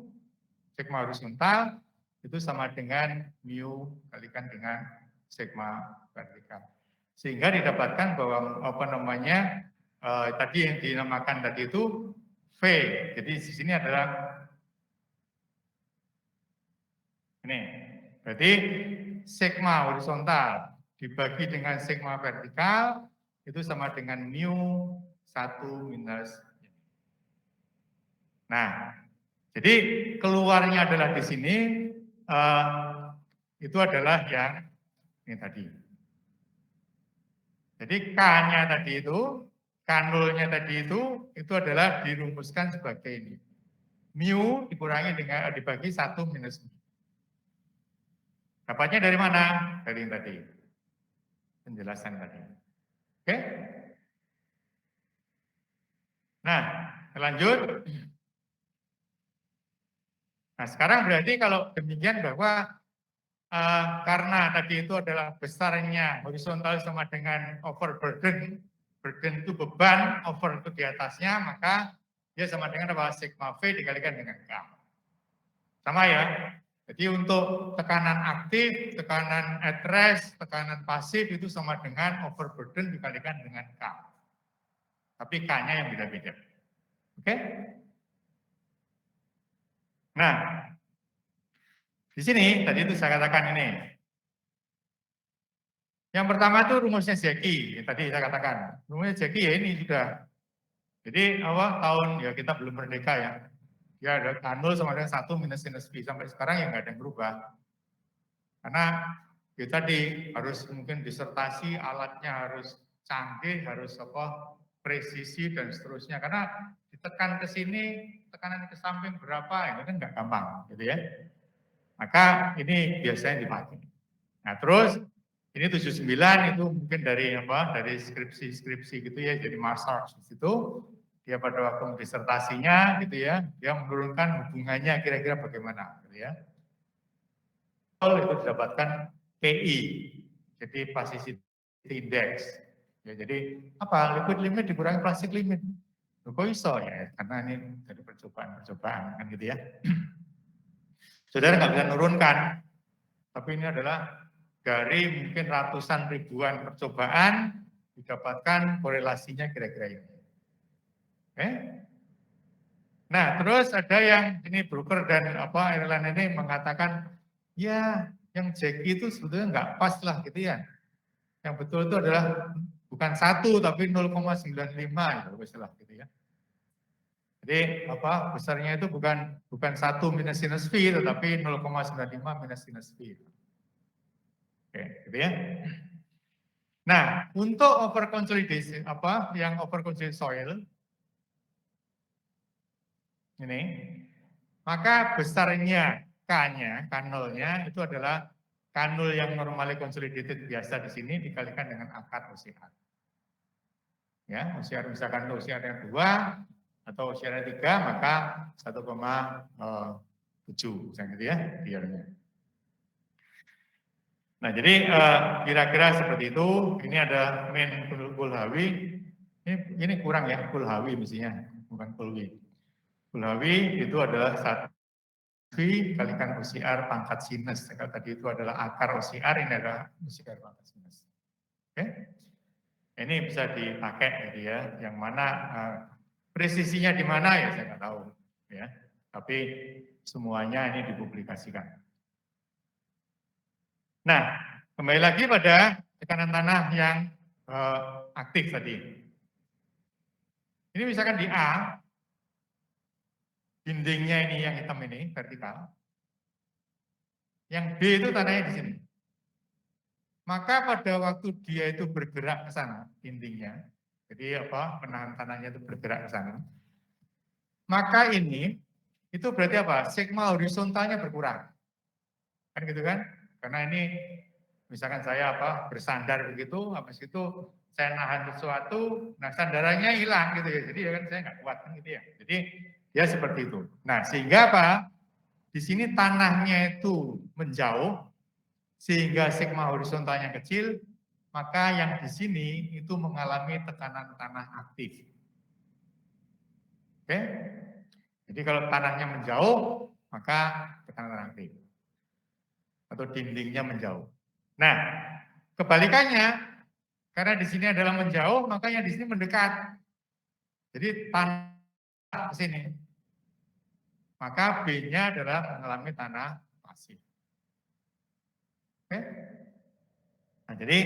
[SPEAKER 2] sigma horizontal itu sama dengan mu kalikan dengan sigma vertikal, sehingga didapatkan bahwa tadi yang dinamakan tadi itu V. Jadi di sini adalah ini, berarti sigma horizontal dibagi dengan sigma vertikal itu sama dengan mu 1 minus. Nah, jadi keluarnya adalah di sini, itu adalah yang ini tadi. Jadi K-nya tadi itu, K0-nya tadi itu adalah dirumuskan sebagai ini. Mu dikurangi dengan dibagi 1 minus mu. Dapatnya dari mana? Dari yang tadi. Penjelasan tadi. Oke? Nah, lanjut. Nah, sekarang berarti kalau demikian bahwa karena tadi itu adalah besarnya horizontal sama dengan overburden, burden itu beban, over itu di atasnya, maka dia sama dengan apa? Sigma V dikalikan dengan K. Sama ya? Jadi untuk tekanan aktif, tekanan at rest, tekanan pasif itu sama dengan overburden dikalikan dengan K. Tapi K-nya yang beda-beda. Oke? Nah, di sini tadi itu saya katakan ini. Yang pertama itu rumusnya Zeki, tadi saya katakan. Rumusnya Zeki ya ini sudah. Jadi awal tahun ya kita belum merdeka ya. Ya ada K0 sama dengan 1 minus sinus V. Sampai sekarang ya nggak ada yang berubah. Karena ya tadi harus mungkin disertasi, alatnya harus canggih, harus apa presisi dan seterusnya. Karena ditekan ke sini, tekanan ke samping berapa, ini kan nggak gampang gitu ya. Maka ini biasanya dipakai. Nah terus ini 79 itu mungkin dari apa? Dari skripsi-skripsi gitu ya, jadi master di situ. Dia pada waktu disertasinya gitu ya, dia menurunkan hubungannya kira-kira bagaimana gitu ya. Itu didapatkan PI, jadi plasticity index. Ya, jadi apa? Liquid limit dikurangi plastic limit. Loh, kok iso ya? Karena ini dari percobaan kan gitu ya. Saudara nggak bisa nurunkan, tapi ini adalah dari mungkin ratusan ribuan percobaan didapatkan korelasinya kira-kira ini. Oke? Nah, terus ada yang ini broker dan apa airline ini mengatakan, ya yang Jackie itu sebetulnya nggak pas lah gitu ya. Yang betul itu adalah bukan 1 tapi 0,95 ya, lah gitu ya. Jadi apa besarnya itu bukan 1 minus sinus V tetapi 0,95 minus sinus V. Oke, gitu ya. Nah, untuk over consolidation apa yang over consolidation soil ini, maka besarnya K-nya, K0-nya itu adalah K0 yang normally consolidated biasa di sini dikalikan dengan akar OCR. Ya, OCR misalkan OCR yang 2 atau OCR yang 3, maka 1,7 misalnya gitu ya, biarnya. Nah, jadi kira-kira seperti itu. Ini ada main Kulhawi. Ini kurang ya, Kulhawi mestinya, bukan Kulwi. Kulhawi itu adalah 1 V kalikan OCR pangkat sinus. Kalau tadi itu adalah akar OCR, ini adalah OCR pangkat sinus. Oke? Ini bisa dipakai gitu ya. Yang mana presisinya di mana ya saya nggak tahu ya. Tapi semuanya ini dipublikasikan. Nah, kembali lagi pada tekanan tanah yang aktif tadi. Ini misalkan di A, dindingnya ini yang hitam ini, vertikal. Yang B itu tanahnya di sini. Maka pada waktu dia itu bergerak ke sana, dindingnya, jadi apa, penahan tanahnya itu bergerak ke sana, maka ini, itu berarti apa? Sigma horizontalnya berkurang. Kan gitu kan? Karena ini, misalkan saya apa, bersandar begitu, habis itu saya nahan sesuatu, nah sandarannya hilang gitu ya, jadi ya kan saya nggak kuat kan gitu ya. Jadi dia seperti itu. Nah sehingga apa? Di sini tanahnya itu menjauh, sehingga sigma horizontalnya kecil, maka yang di sini itu mengalami tekanan tanah aktif. Oke? Jadi kalau tanahnya menjauh, maka tekanan tanah aktif. Atau dindingnya menjauh. Nah, kebalikannya, karena di sini adalah menjauh, maka yang di sini mendekat. Jadi tanah ke sini. Maka B-nya adalah mengalami tanah pasif. Oke? Nah, jadi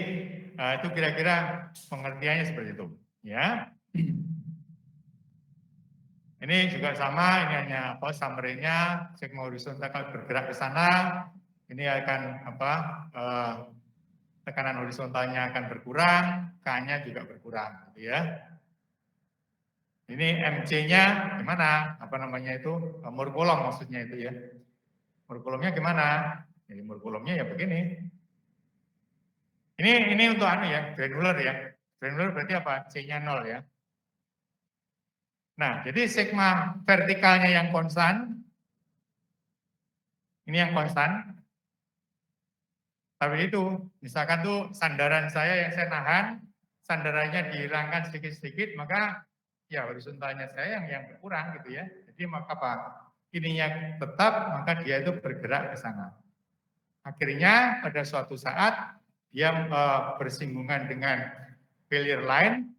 [SPEAKER 2] itu kira-kira pengertiannya seperti itu, ya. Ini juga sama, ini hanya apa summary-nya, sigma horizontal kalau bergerak ke sana, ini akan apa tekanan horizontalnya akan berkurang, K-nya juga berkurang, gitu ya. Ini MC-nya gimana? Apa namanya itu? Murkolom maksudnya itu ya. Murkolomnya gimana? Jadi murkolomnya ya begini. Ini untuk anu ya, granular ya. Granular berarti apa? C-nya 0 ya. Nah, jadi sigma vertikalnya yang konstan. Ini yang konstan. Tapi itu, misalkan tuh sandaran saya yang saya nahan, sandarannya dihilangkan sedikit-sedikit, maka ya horizontalnya saya yang berkurang gitu ya. Jadi maka apa? ininya tetap, maka dia itu bergerak ke sana. Akhirnya pada suatu saat dia bersinggungan dengan failure line.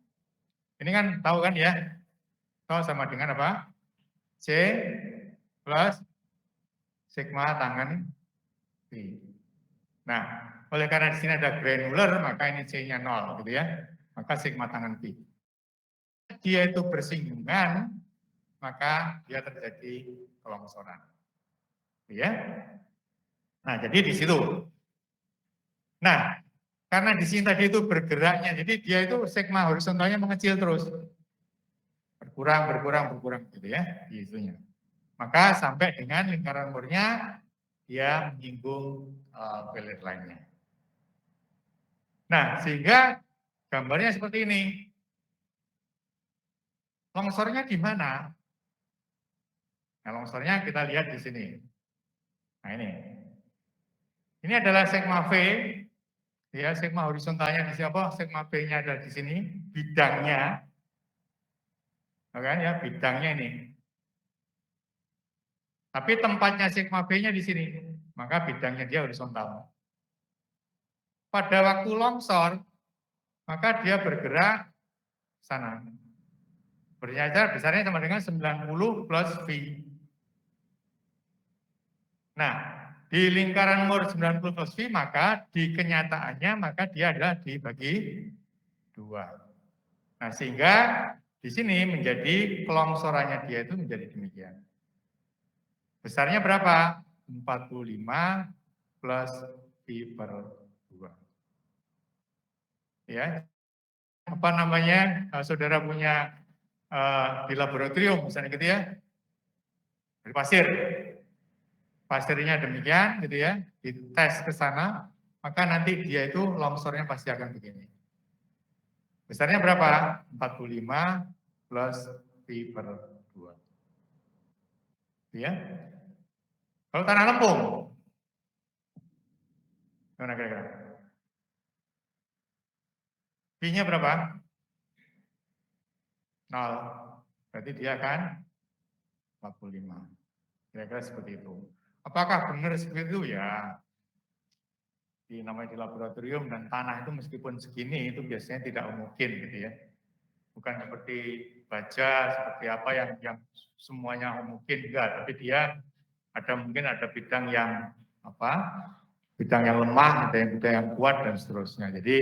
[SPEAKER 2] Ini kan tahu kan ya? Tahu sama dengan apa? C plus sigma tangan V. Nah, oleh karena di sini ada granular, maka ini C-nya 0 gitu ya. Maka sigma tangan V. Dia itu bersinggungan, maka dia terjadi kelongsoran. Ya. Nah, jadi di situ. Nah, karena di sini tadi itu bergeraknya, jadi dia itu sigma horizontalnya mengecil terus. Berkurang gitu ya, di itunya. Maka sampai dengan lingkaran murnya dia menyinggung failure line-nya. Nah, sehingga gambarnya seperti ini. Longsornya di mana? Nah, longsornya kita lihat di sini. Nah, ini. Ini adalah sigma V. Ya, sigma horizontalnya di siapa? Sigma V-nya ada di sini. Bidangnya. Kan ya, bidangnya ini. Tapi tempatnya sigma V-nya di sini. Maka bidangnya dia horizontal. Pada waktu longsor, maka dia bergerak sana. Berjajar besarnya sama dengan 90 plus V. Nah, di lingkaran Moore 90 plus V, maka di kenyataannya, maka dia adalah dibagi 2. Nah, sehingga di sini menjadi kelongsorannya dia itu menjadi demikian. Besarnya berapa? 45 plus V per 2. Ya, apa namanya, saudara punya di laboratorium misalnya gitu ya, dari pasir. Pasirnya demikian gitu ya, dites ke sana, maka nanti dia itu longsornya pasti akan begini. Besarnya berapa? 45 plus V per 2. Ya. Kalau tanah lempung, gimana kira-kira? V-nya berapa? 0. Berarti dia akan 45. Kira-kira seperti itu. Apakah benar seperti itu? Ya, namanya di laboratorium dan tanah itu meskipun segini itu biasanya tidak mungkin gitu ya. Bukan seperti baja, seperti apa yang semuanya mungkin enggak, tapi dia mungkin ada bidang yang apa? Bidang yang lemah, ada yang bidang yang kuat dan seterusnya. Jadi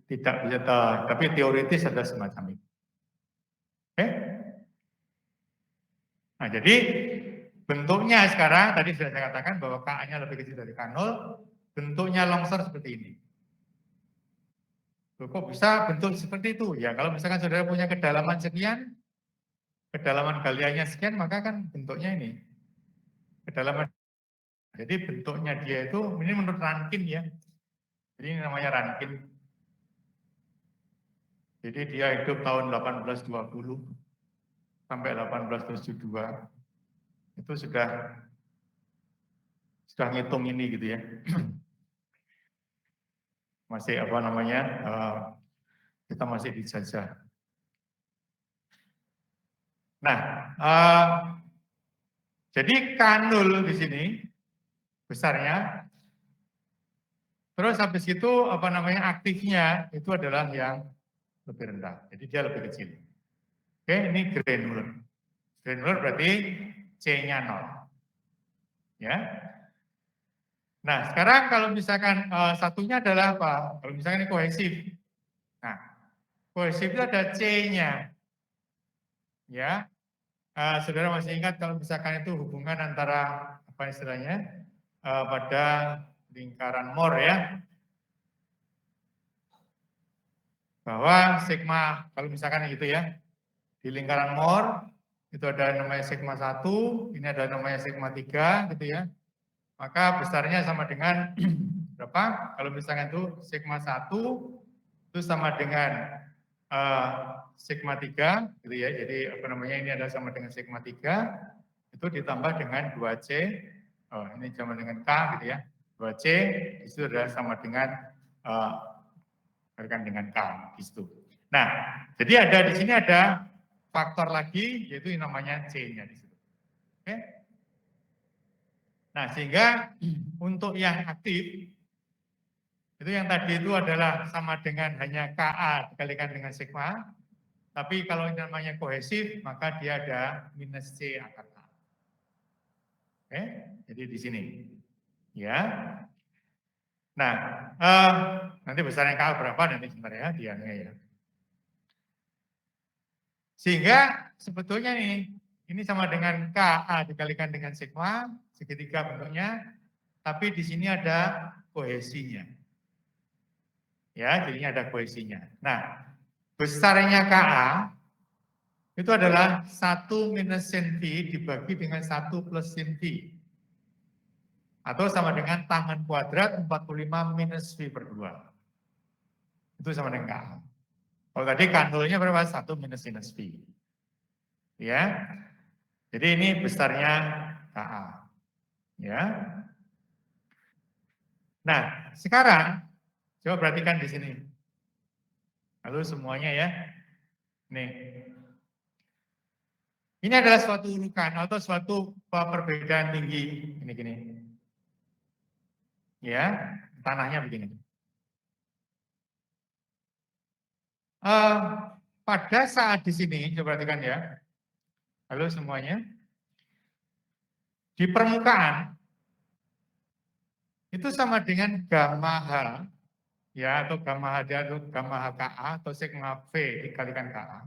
[SPEAKER 2] tidak bisa, tapi teoritis ada semacam itu. Oke? Nah, jadi bentuknya sekarang tadi sudah saya katakan bahwa KA-nya lebih kecil dari K0, bentuknya longsor seperti ini. Loh, kok bisa bentuk seperti itu? Ya kalau misalkan saudara punya kedalaman sekian, kedalaman galiannya sekian, maka kan bentuknya ini. Kedalaman. Jadi bentuknya dia itu, ini menurut Rankin ya. Jadi ini namanya Rankin. Jadi dia hidup tahun 1820 sampai 1872. Itu sudah ngitung ini gitu ya. Masih apa namanya, kita masih dijajah. Nah, jadi K0 di sini besarnya, terus habis itu apa namanya aktifnya itu adalah yang lebih rendah, jadi dia lebih kecil. Oke, ini granular. Granular berarti C-nya 0. Ya. Nah, sekarang kalau misalkan satunya adalah apa? Kalau misalkan ini kohesif. Nah, kohesif itu ada C-nya. Ya. Saudara masih ingat kalau misalkan itu hubungan antara apa istilahnya? Pada lingkaran Moore ya. Bahwa sigma kalau misalkan gitu ya. Di lingkaran Moore itu ada namanya sigma 1, ini ada namanya sigma 3 gitu ya. Maka besarnya sama dengan berapa? Kalau misalnya itu sigma 1 itu sama dengan sigma 3 gitu ya. Jadi apa namanya ini adalah sama dengan sigma 3 itu ditambah dengan 2C. Oh, ini sama dengan K gitu ya. 2C itu adalah sama dengan dengan K di situ. Nah, jadi ada di sini ada faktor lagi yaitu yang namanya C-nya di situ. Oke? Nah, sehingga untuk yang aktif, itu yang tadi itu adalah sama dengan hanya Ka dikalikan dengan sigma, tapi kalau namanya kohesif, maka dia ada minus C akar K. Oke, jadi di sini. Ya. Nah, nanti besarnya Ka berapa nanti sebentar ya, dianya ya. Sehingga sebetulnya ini sama dengan Ka dikalikan dengan sigma, segitiga bentuknya, tapi di sini ada kohesinya. Ya, jadinya ada kohesinya. Nah, besarnya Ka itu adalah 1 minus sin V dibagi dengan 1 plus sin V. Atau sama dengan tangan kuadrat 45 minus V per 2. Itu sama dengan Ka. Kalau tadi K0-nya berapa? 1 minus sinus V. Ya. Jadi ini besarnya Ka. Ya. Nah, sekarang coba perhatikan di sini. Lalu semuanya ya. Nih. Ini adalah suatu urukan atau suatu perbedaan tinggi. Ini gini. Ya, tanahnya begini. Pada saat di sini, coba perhatikan ya. Halo semuanya. Di permukaan itu sama dengan gamma H ya, atau gamma H atau gamma H Ka atau sigma V dikalikan Ka.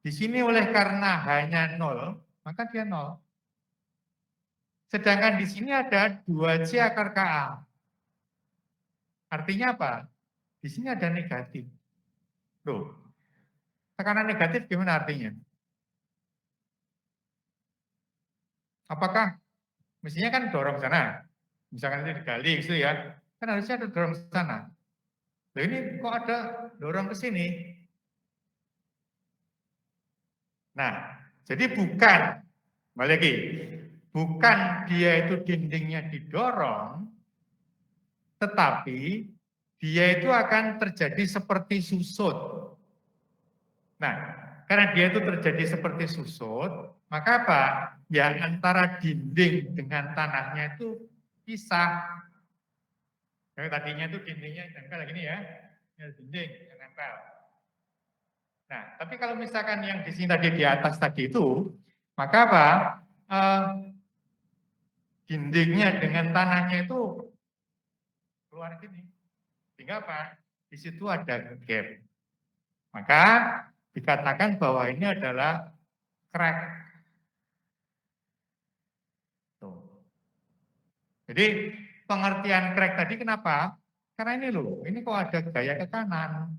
[SPEAKER 2] Di sini oleh karena hanya 0, maka dia 0. Sedangkan di sini ada 2C akar Ka. Artinya apa? Di sini ada negatif. Tuh. Tekanan negatif gimana artinya? Apakah mestinya kan dorong sana? Misalkan itu digali gitu ya. Kan harusnya ada dorong sana. Loh ini kok ada dorong ke sini? Nah, jadi bukan, balik lagi, bukan dia itu dindingnya didorong, tetapi dia itu akan terjadi seperti susut. Nah, karena dia itu terjadi seperti susut, maka apa? Ya antara dinding dengan tanahnya itu pisah. Jadi tadinya itu dindingnya nempel gini ya, dinding yang nempel. Nah, tapi kalau misalkan yang di sini tadi di atas tadi itu, maka apa? Dindingnya dengan tanahnya itu keluar gini. Sehingga apa? Di situ ada gap. Maka dikatakan bahwa ini adalah crack. Tuh. Jadi pengertian crack tadi kenapa? Karena ini loh, ini kok ada gaya ke kanan.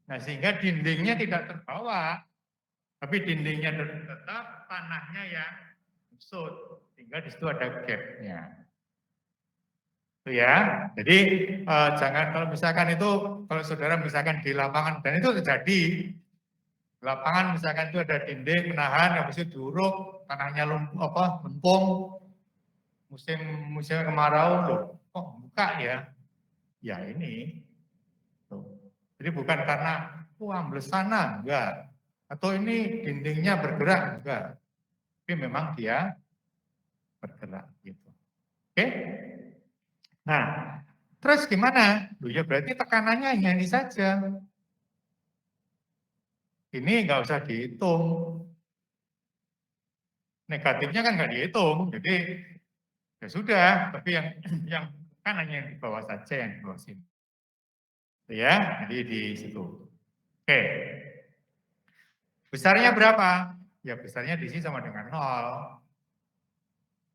[SPEAKER 2] Nah, sehingga dindingnya tidak terbawa, tapi dindingnya tetap, tanahnya yang usut, sehingga di situ ada gapnya. Itu ya. Jadi jangan kalau misalkan itu, kalau saudara misalkan di lapangan, dan itu terjadi, di lapangan misalkan itu ada dinding menahan, habis itu diuruk, tanahnya lempung, musim kemarau, loh, kok buka ya? Ya ini. Tuh. Jadi bukan karena ambles sana, enggak. Atau ini dindingnya bergerak, enggak. Tapi memang dia bergerak gitu. Oke? Nah, terus gimana? Loh, ya berarti tekanannya hanya ini saja. Ini enggak usah dihitung. Negatifnya kan enggak dihitung, jadi ya sudah. Tapi yang kan hanya yang di bawah saja, yang di bawah sini. Ya, jadi di situ. Oke. Besarnya berapa? Ya besarnya di sini sama dengan 0.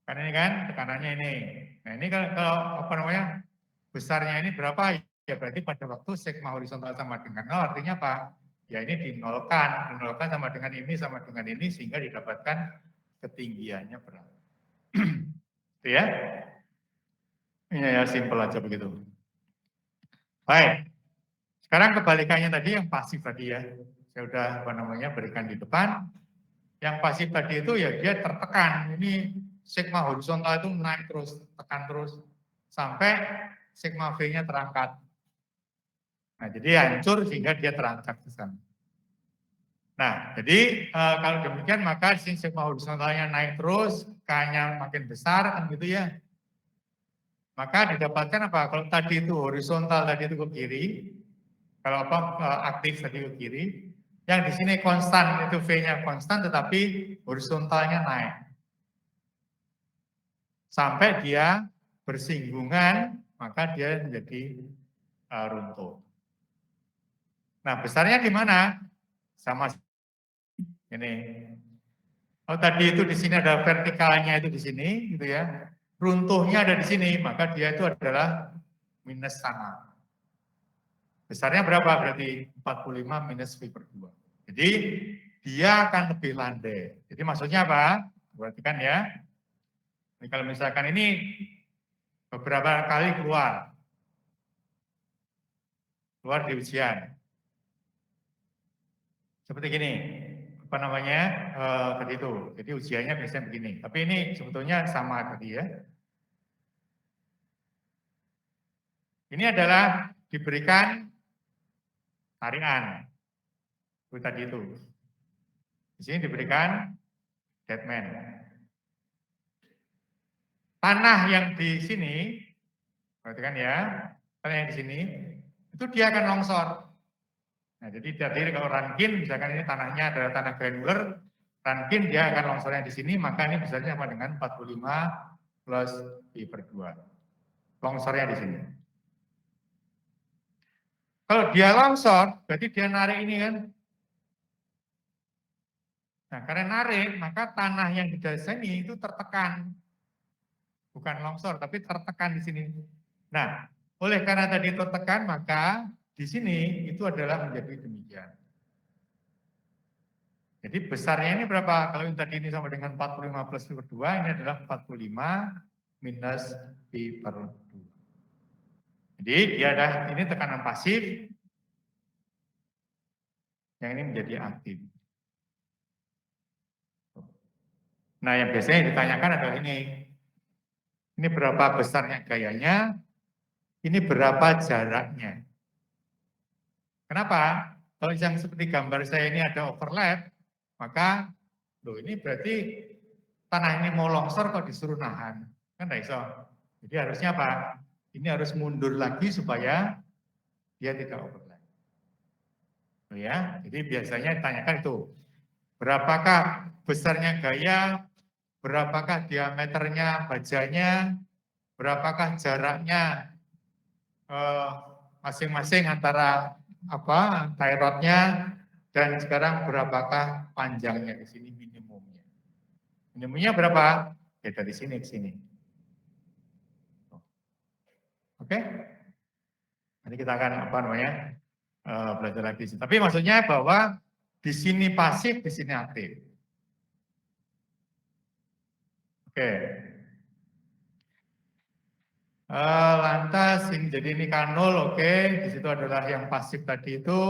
[SPEAKER 2] Kan ini kan tekanannya ini. Nah ini kalau apa namanya besarnya ini berapa? Ya berarti pada waktu sigma horizontal sama dengan 0 artinya apa? Ya ini dinolkan sama dengan ini sehingga didapatkan ketinggiannya berapa. Itu ya. Ini ya simpel aja begitu. Baik. Sekarang kebalikannya tadi yang pasif tadi ya. Saya udah apa namanya berikan di depan. Yang pasif tadi itu ya dia tertekan. Ini sigma horizontal itu naik terus, tekan terus sampai sigma V-nya terangkat. Nah, jadi hancur sehingga dia terangkat ke sana. Nah, jadi kalau demikian maka di sini sigma horizontalnya naik terus, K-nya makin besar kan gitu ya. Maka didapatkan apa? Kalau tadi itu horizontal tadi itu ke kiri, kalau apa aktif tadi ke kiri, yang di sini konstan itu V-nya konstan tetapi horizontalnya naik. Sampai dia bersinggungan, maka dia menjadi runtuh. Nah, besarnya di mana? Sama ini. Oh, tadi itu di sini ada vertikalnya itu di sini, gitu ya. Runtuhnya ada di sini, maka dia itu adalah minus sama. Besarnya berapa berarti? 45 minus V per 2. Jadi dia akan lebih landai. Jadi maksudnya apa? Perhatikan ya. Jadi kalau misalkan ini beberapa kali keluar di ujian. Seperti gini, apa namanya, tadi itu. Jadi ujiannya biasanya begini. Tapi ini sebetulnya sama tadi ya. Ini adalah diberikan tarian. Itu tadi itu. Di sini diberikan deadman. Tanah yang di sini, perhatikan ya, tanah yang di sini, itu dia akan longsor. Nah, jadi tadi kalau rankin, misalkan ini tanahnya adalah tanah granular, rankin dia akan longsornya di sini, maka ini besarnya sama dengan 45 plus I per 2. Longsornya di sini. Kalau dia longsor, berarti dia narik ini kan. Nah, karena narik, maka tanah yang di sini itu tertekan. Bukan longsor, tapi tertekan di sini. Nah, oleh karena tadi tertekan, maka di sini itu adalah menjadi demikian. Jadi besarnya ini berapa? Kalau yang tadi ini sama dengan 45 plus Pi per 2, ini adalah 45 minus Pi per 2. Jadi dia ada, ini tekanan pasif, yang ini menjadi aktif. Nah, yang biasanya ditanyakan adalah ini. Ini berapa besarnya gayanya, ini berapa jaraknya. Kenapa? Kalau yang seperti gambar saya ini ada overlap, maka loh ini berarti tanah ini mau longsor kok disuruh nahan. Kan tidak iso. Jadi harusnya apa? Ini harus mundur lagi supaya dia tidak overlap. Oh ya, jadi biasanya ditanyakan itu. Berapakah besarnya gaya, berapakah diameternya bajanya, berapakah jaraknya masing-masing antara apa tie rodnya, dan sekarang berapakah panjangnya di sini minimumnya. Minimumnya berapa? Ya dari sini ke sini. Oke? Nanti kita akan apa namanya belajar lagi. Tapi maksudnya bahwa di sini pasif, di sini aktif. Oke. Lantas ini jadi ini kanul, oke. Di situ adalah yang pasif tadi itu.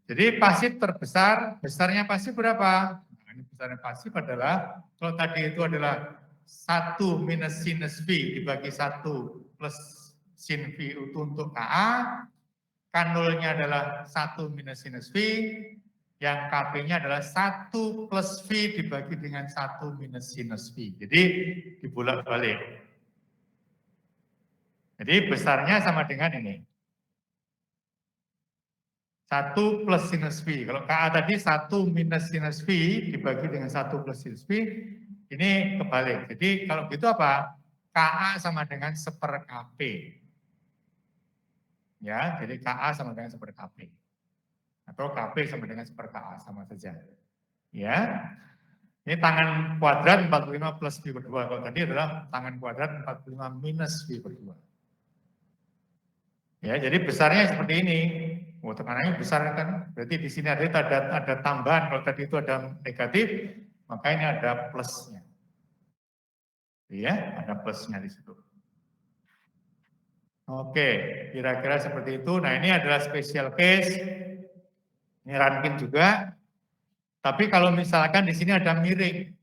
[SPEAKER 2] Jadi pasif terbesar, besarnya pasif berapa? Nah, ini besarnya pasif adalah, kalau tadi itu adalah 1 minus sinus V dibagi 1 plus sin V itu untuk KA, kanulnya adalah 1 minus sinus V, yang KP-nya adalah 1 plus V dibagi dengan 1 minus sinus V. Jadi dibolak-balik. Jadi besarnya sama dengan ini. 1 plus sinus V. Kalau KA tadi 1 minus sinus V dibagi dengan 1 plus sinus V, ini kebalik. Jadi kalau gitu apa? KA sama dengan 1/KP. Ya, jadi KA sama dengan 1/KP. Atau KP sama dengan 1/KA, sama saja. Ya. Ini tangan kuadrat 45 plus V per 2. Kalau tadi adalah tangan kuadrat 45 minus V per 2. Ya, jadi besarnya seperti ini. Oh, tekanannya besar kan? Berarti di sini ada tambahan. Kalau tadi itu ada negatif, maka ini ada plusnya. Ya, ada plusnya di situ. Oke, kira-kira seperti itu. Nah, ini adalah special case. Ini Rankin juga. Tapi kalau misalkan di sini ada miring.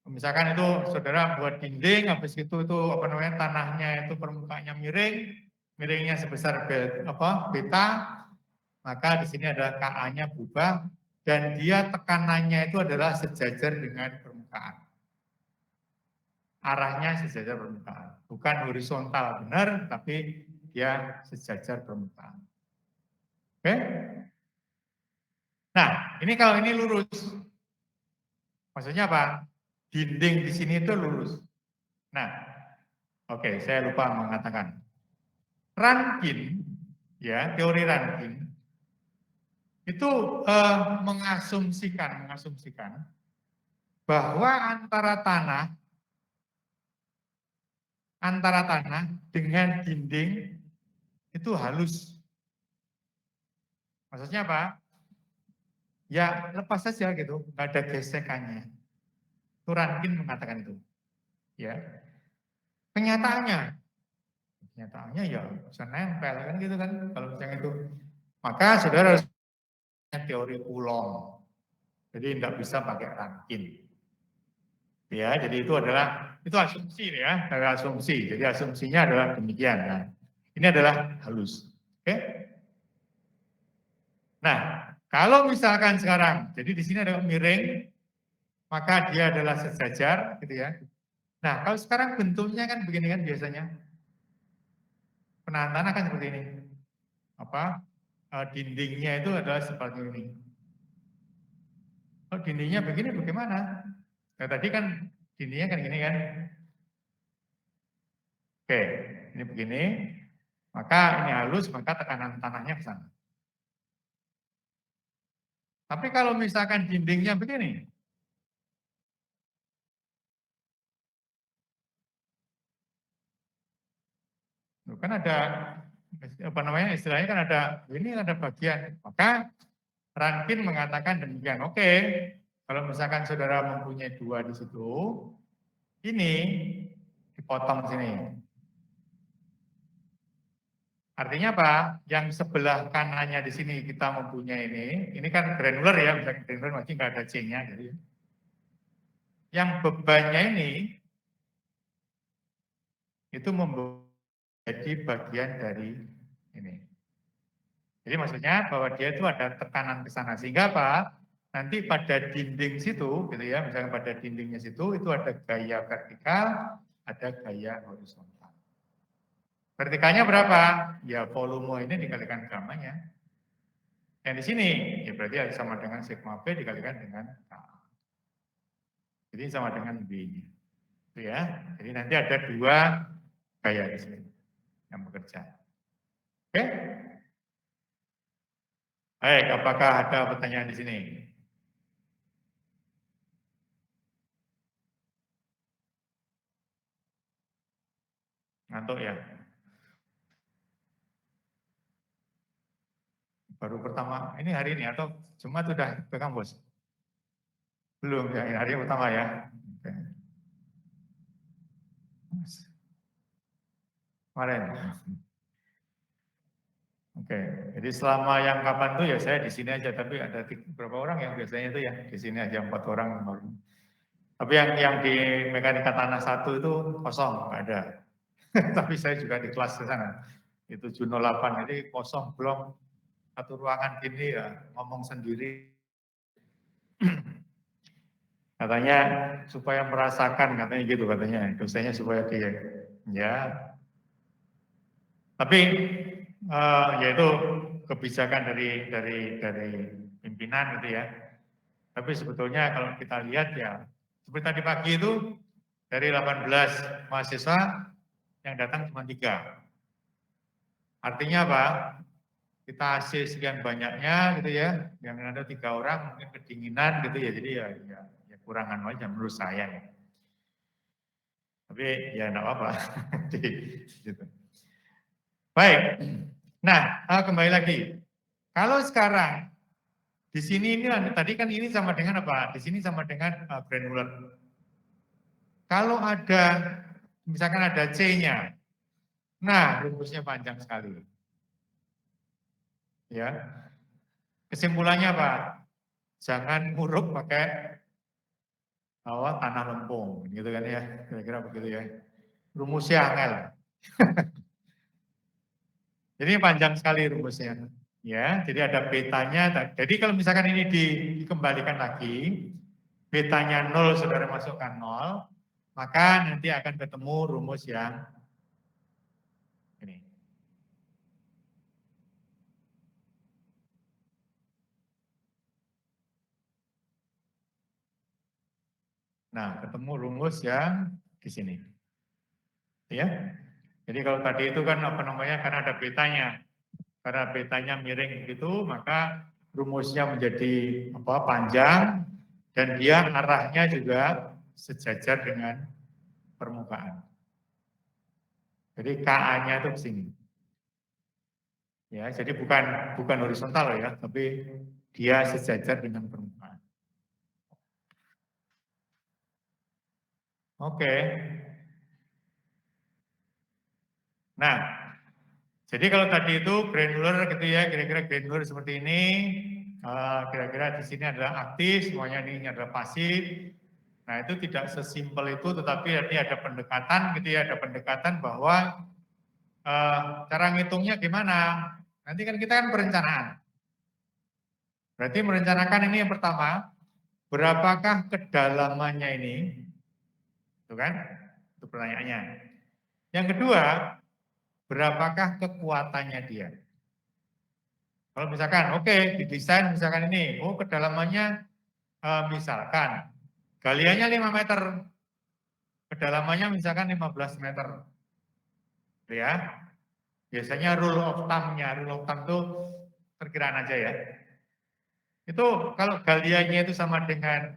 [SPEAKER 2] Misalkan itu saudara buat dinding, habis itu apa namanya tanahnya itu permukaannya miring, miringnya sebesar beta, maka di sini adalah KA-nya berubah dan dia tekanannya itu adalah sejajar dengan permukaan. Arahnya sejajar permukaan, bukan horizontal benar, tapi dia sejajar permukaan. Oke? Nah, ini kalau ini lurus, maksudnya apa? Dinding di sini itu lurus. Nah, oke, saya lupa mengatakan. Röntgen, ya, teori Röntgen itu mengasumsikan bahwa antara tanah dengan dinding itu halus. Maksudnya apa? Ya lepas saja gitu, nggak ada gesekannya. Itu Röntgen mengatakan itu. Ya, kenyataannya ya bisa nempel kan gitu kan kalau misalnya itu. Maka saudara harus teori Coulomb. Jadi tidak bisa pakai Röntgen. Ya, jadi itu asumsi ya, asumsi. Jadi asumsinya adalah demikian. Nah, ini adalah halus. Oke? Nah, kalau misalkan sekarang, jadi di sini ada miring, maka dia adalah sejajar, gitu ya. Nah, kalau sekarang bentuknya kan begini kan biasanya. Penahan tanah kan seperti ini. Dindingnya itu adalah seperti ini. Kalau dindingnya begini bagaimana? Nah, tadi kan dindingnya kan gini kan. Oke, ini begini. Maka ini halus, maka tekanan tanahnya ke sana. Tapi kalau misalkan dindingnya begini, kan ada istilahnya kan ada ini ada bagian. Maka Röntgen mengatakan demikian. Oke, kalau misalkan saudara mempunyai dua di situ, ini dipotong sini. Artinya apa? Yang sebelah kanannya di sini kita mempunyai ini kan granular ya, misalkan granular masih nggak ada C-nya. Jadi yang bebannya ini itu menjadi bagian dari ini. Jadi maksudnya bahwa dia itu ada tekanan ke sana. Sehingga apa? Nanti pada dinding situ, gitu ya, misalnya pada dindingnya situ, itu ada gaya vertikal, ada gaya horizontal. Vertikalnya berapa? Ya volume ini dikalikan gamanya. Yang di sini, ya berarti sama dengan sigma B dikalikan dengan K. Jadi sama dengan B. Itu ya. Jadi nanti ada dua gaya di sini yang bekerja. Oke? Baik, apakah ada pertanyaan di sini? Ngantuk ya? Baru pertama, ini hari ini atau Jumat sudah ke kampus? Belum ya, ini hari yang pertama ya. Oke. Kemarin. Oke, jadi selama yang kapan tuh ya saya di sini aja, tapi ada berapa orang yang biasanya itu ya di sini aja 4 orang. Tapi yang di mekanika tanah 1 itu kosong, nggak ada. Tapi saya juga di kelas ke sana. Itu 708, jadi kosong belum satu ruangan gini ya ngomong sendiri. Katanya supaya merasakan katanya gitu katanya dosennya supaya dia ya. Tapi yaitu kebijakan dari pimpinan gitu ya. Tapi sebetulnya kalau kita lihat ya seperti tadi pagi itu dari 18 mahasiswa yang datang cuma 3. Artinya apa? Kita AC sekian banyaknya gitu ya, yang ada 3 orang mungkin kedinginan gitu ya, jadi ya kurangan aja menurut saya ya. Tapi ya enggak apa-apa. Gitu. Baik, nah kembali lagi. Kalau sekarang di sini ini tadi kan ini sama dengan apa? Di sini sama dengan granular. Kalau ada misalkan ada C-nya, nah rumusnya panjang sekali. Ya, kesimpulannya apa? Jangan nguruk pakai tanah lempung, gitu kan ya, kira-kira begitu ya. Rumusnya angel. Jadi panjang sekali rumusnya. Ya, jadi ada betanya. Jadi kalau misalkan ini dikembalikan lagi, betanya 0, saudara masukkan 0, maka nanti akan ketemu rumus yang ini. Nah, ketemu rumus yang di sini. Ya. Jadi kalau tadi itu kan apa namanya, karena ada betanya. Karena betanya miring gitu, maka rumusnya menjadi panjang dan dia arahnya juga sejajar dengan permukaan. Jadi KA-nya itu ke sini. Ya, jadi bukan horizontal ya, tapi dia sejajar dengan permukaan. Oke. Nah, jadi kalau tadi itu granular gitu ya, kira-kira granular seperti ini. Kira-kira di sini adalah aktif, semuanya ini adalah pasif. Nah, itu tidak sesimpel itu, tetapi nanti ada pendekatan gitu ya, ada pendekatan bahwa cara ngitungnya gimana. Nanti kan kita kan perencanaan. Berarti merencanakan ini yang pertama, berapakah kedalamannya ini? Itu kan? Itu pertanyaannya. Yang kedua, berapakah kekuatannya dia? Kalau misalkan, oke, didesain misalkan ini, kedalamannya misalkan galiannya 5 meter, kedalamannya misalkan 15 meter. Ya, biasanya rule of thumb itu perkiraan aja ya. Itu kalau galiannya itu sama dengan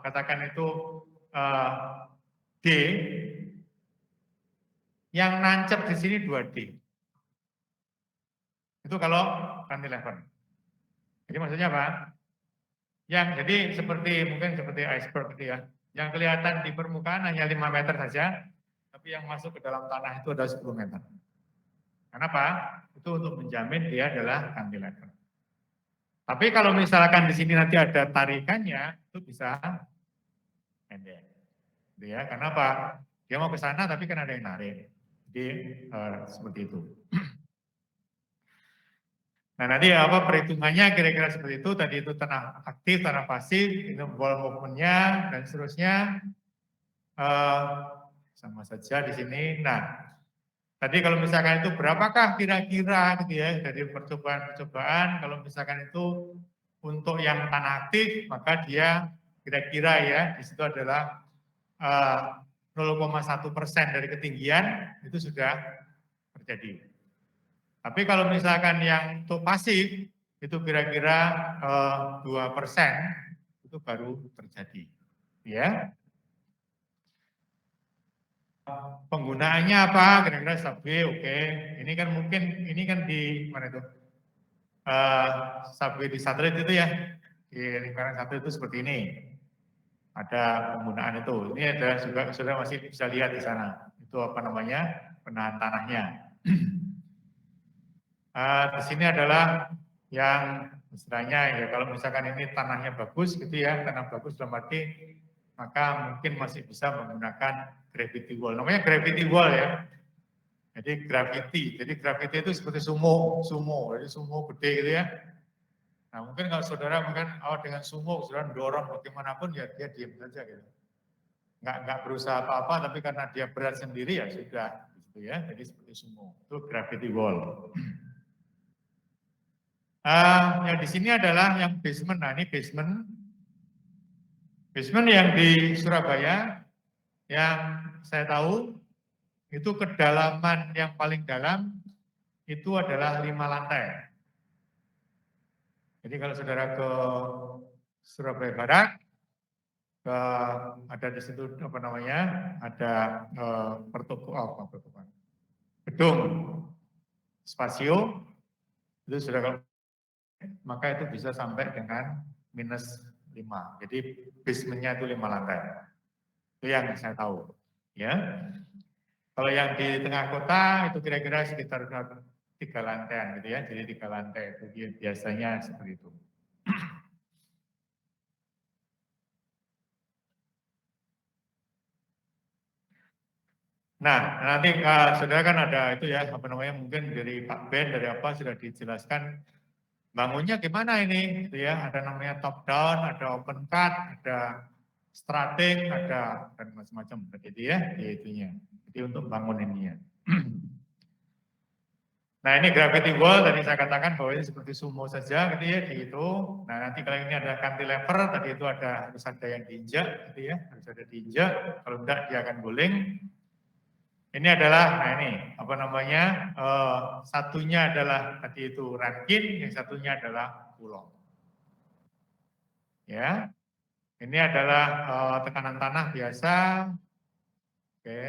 [SPEAKER 2] katakan itu D, yang nancep di sini 2D. Itu kalau cantilever. Jadi maksudnya apa? Jadi mungkin seperti iceberg gitu ya. Yang kelihatan di permukaan hanya 5 meter saja, tapi yang masuk ke dalam tanah itu ada 10 meter. Kenapa? Itu untuk menjamin dia adalah cantilever. Tapi kalau misalkan di sini nanti ada tarikannya, itu bisa pendek. Gitu ya. Kenapa? Dia mau ke sana tapi kan ada yang narik. Jadi seperti itu. Nah nanti perhitungannya kira-kira seperti itu. Tadi itu tanah aktif, tanah pasif, itu ball movement-nya dan seterusnya. Sama saja di sini. Nah, tadi kalau misalkan itu berapakah kira-kira gitu ya dari percobaan-percobaan, kalau misalkan itu untuk yang tanah aktif, maka dia kira-kira ya di situ adalah 0,1% dari ketinggian itu sudah terjadi. Tapi kalau misalkan yang untuk pasif itu kira-kira 2% itu baru terjadi. Ya. Penggunaannya apa? Kira-kira subway, oke. Ini kan mungkin di mana itu? Subway di satelit itu ya, di lingkaran satelit itu seperti ini. Ada penggunaan itu. Ini ada juga sudah masih bisa lihat di sana. Itu apa namanya? Penahan tanahnya. Di sini adalah yang istilahnya ya kalau misalkan ini tanahnya bagus gitu ya, tanah bagus dalam arti maka mungkin masih bisa menggunakan gravity wall. Namanya gravity wall ya. Jadi gravity itu seperti sumo, jadi sumo gede gitu ya. Nah mungkin kalau saudara dengan sumo saudara dorong bagaimanapun ya dia diam saja gitu. Nggak berusaha apa-apa, tapi karena dia berat sendiri ya sudah gitu ya. Jadi seperti sumo, itu gravity wall. Yang di sini adalah yang basement. Nah ini basement yang di Surabaya yang saya tahu itu kedalaman yang paling dalam itu adalah 5 lantai. Jadi kalau saudara ke Surabaya Barat, ada di situ apa namanya, ada gedung spasio, itu sudah maka itu bisa sampai dengan -5. Jadi basementnya itu 5 lantai. Itu yang saya tahu. Ya. Kalau yang di tengah kota itu kira-kira sekitar 3 lantai gitu ya. Jadi 3 lantai itu biasanya seperti itu. Nah, nanti saudara kan ada itu ya, apa namanya, mungkin dari Pak Ben, dari apa sudah dijelaskan bangunnya gimana ini, gitu ya. Ada namanya top down, ada open cut, ada strategic, ada dan macam-macam begitu ya, di itunya. Jadi untuk bangun ini ya. Nah ini gravity wall tadi saya katakan bahwa ini seperti sumo saja gitu ya di itu. Nah nanti kalau ini ada cantilever tadi itu harus ada yang diinjak gitu ya, harus ada diinjak. Kalau enggak dia akan guling. Ini adalah, nah ini apa namanya, satunya adalah tadi itu rankin, yang satunya adalah pulau. Ya, ini adalah tekanan tanah biasa. Oke.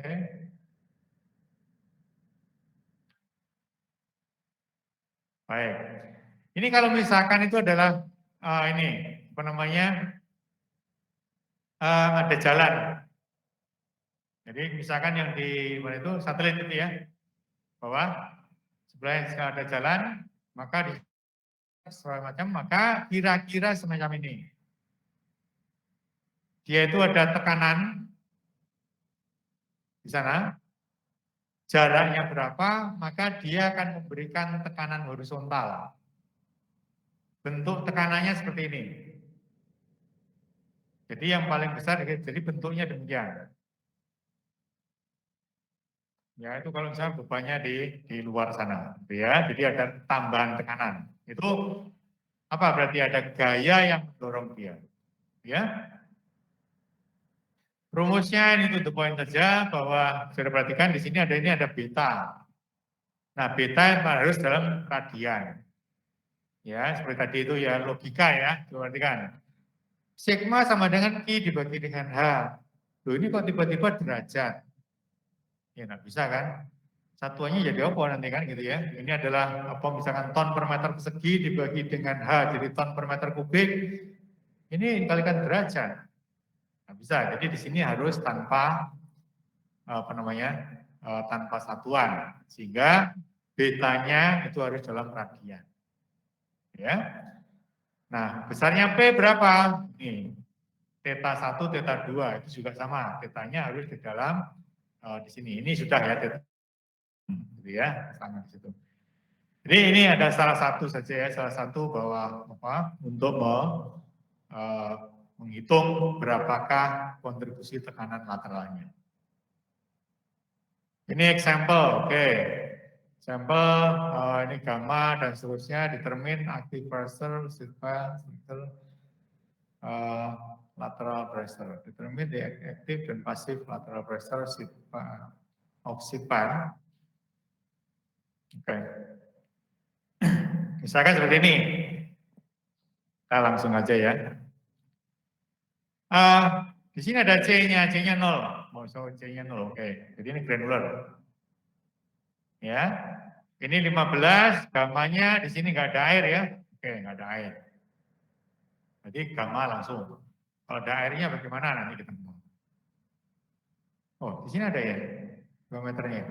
[SPEAKER 2] Baik. Ini kalau misalkan itu adalah ini apa namanya, ada jalan. Jadi misalkan yang di mana itu satelit itu ya, bahwa sebenarnya ada jalan, maka di semacam, maka kira-kira semacam ini. Dia itu ada tekanan di sana, jaraknya berapa, maka dia akan memberikan tekanan horizontal. Bentuk tekanannya seperti ini. Jadi yang paling besar, jadi bentuknya demikian. Ya itu kalau misalnya bebannya di luar sana, ya. Jadi ada tambahan tekanan. Itu apa? Berarti ada gaya yang mendorong dia, ya. Rumusnya ini to the point saja bahwa sudah perhatikan di sini ini ada beta. Nah beta harus dalam radian. Ya seperti tadi itu ya logika ya. Perhatikan. Sigma sama dengan Q dibagi dengan H. Loh ini kok tiba-tiba derajat? Ya nggak bisa kan? Satuannya jadi apa nanti kan gitu ya. Ini adalah apa misalkan ton per meter persegi dibagi dengan H jadi ton per meter kubik. Ini kalikan derajat. Nggak bisa. Jadi di sini harus tanpa apa namanya? Tanpa satuan. Sehingga betanya itu harus dalam radian. Ya. Nah, besarnya P berapa? Nih. Theta 1, theta 2 itu juga sama. Tetanya harus di dalam di sini. Ini sudah ya theta gitu ya, sama di situ. Jadi ini ada salah satu saja ya, salah satu bahwa apa untuk menghitung berapakah kontribusi tekanan lateralnya. Ini example, oke. Sampel ini gamma dan seterusnya determine active pressure, sigma, lateral pressure. Determine the active dan passive lateral pressure of SIPAN. Oke. Misalkan seperti ini. Kita langsung aja ya. Di sini ada C-nya, C-nya 0. Oh, so C-nya 0, oke. Jadi ini granular. Ya. Ini 15, gamanya di sini nggak ada air ya. Oke, nggak ada air. Jadi gamma langsung. Kalau ada airnya bagaimana nanti kita ngomong. Oh, di sini ada ya, 2 meternya.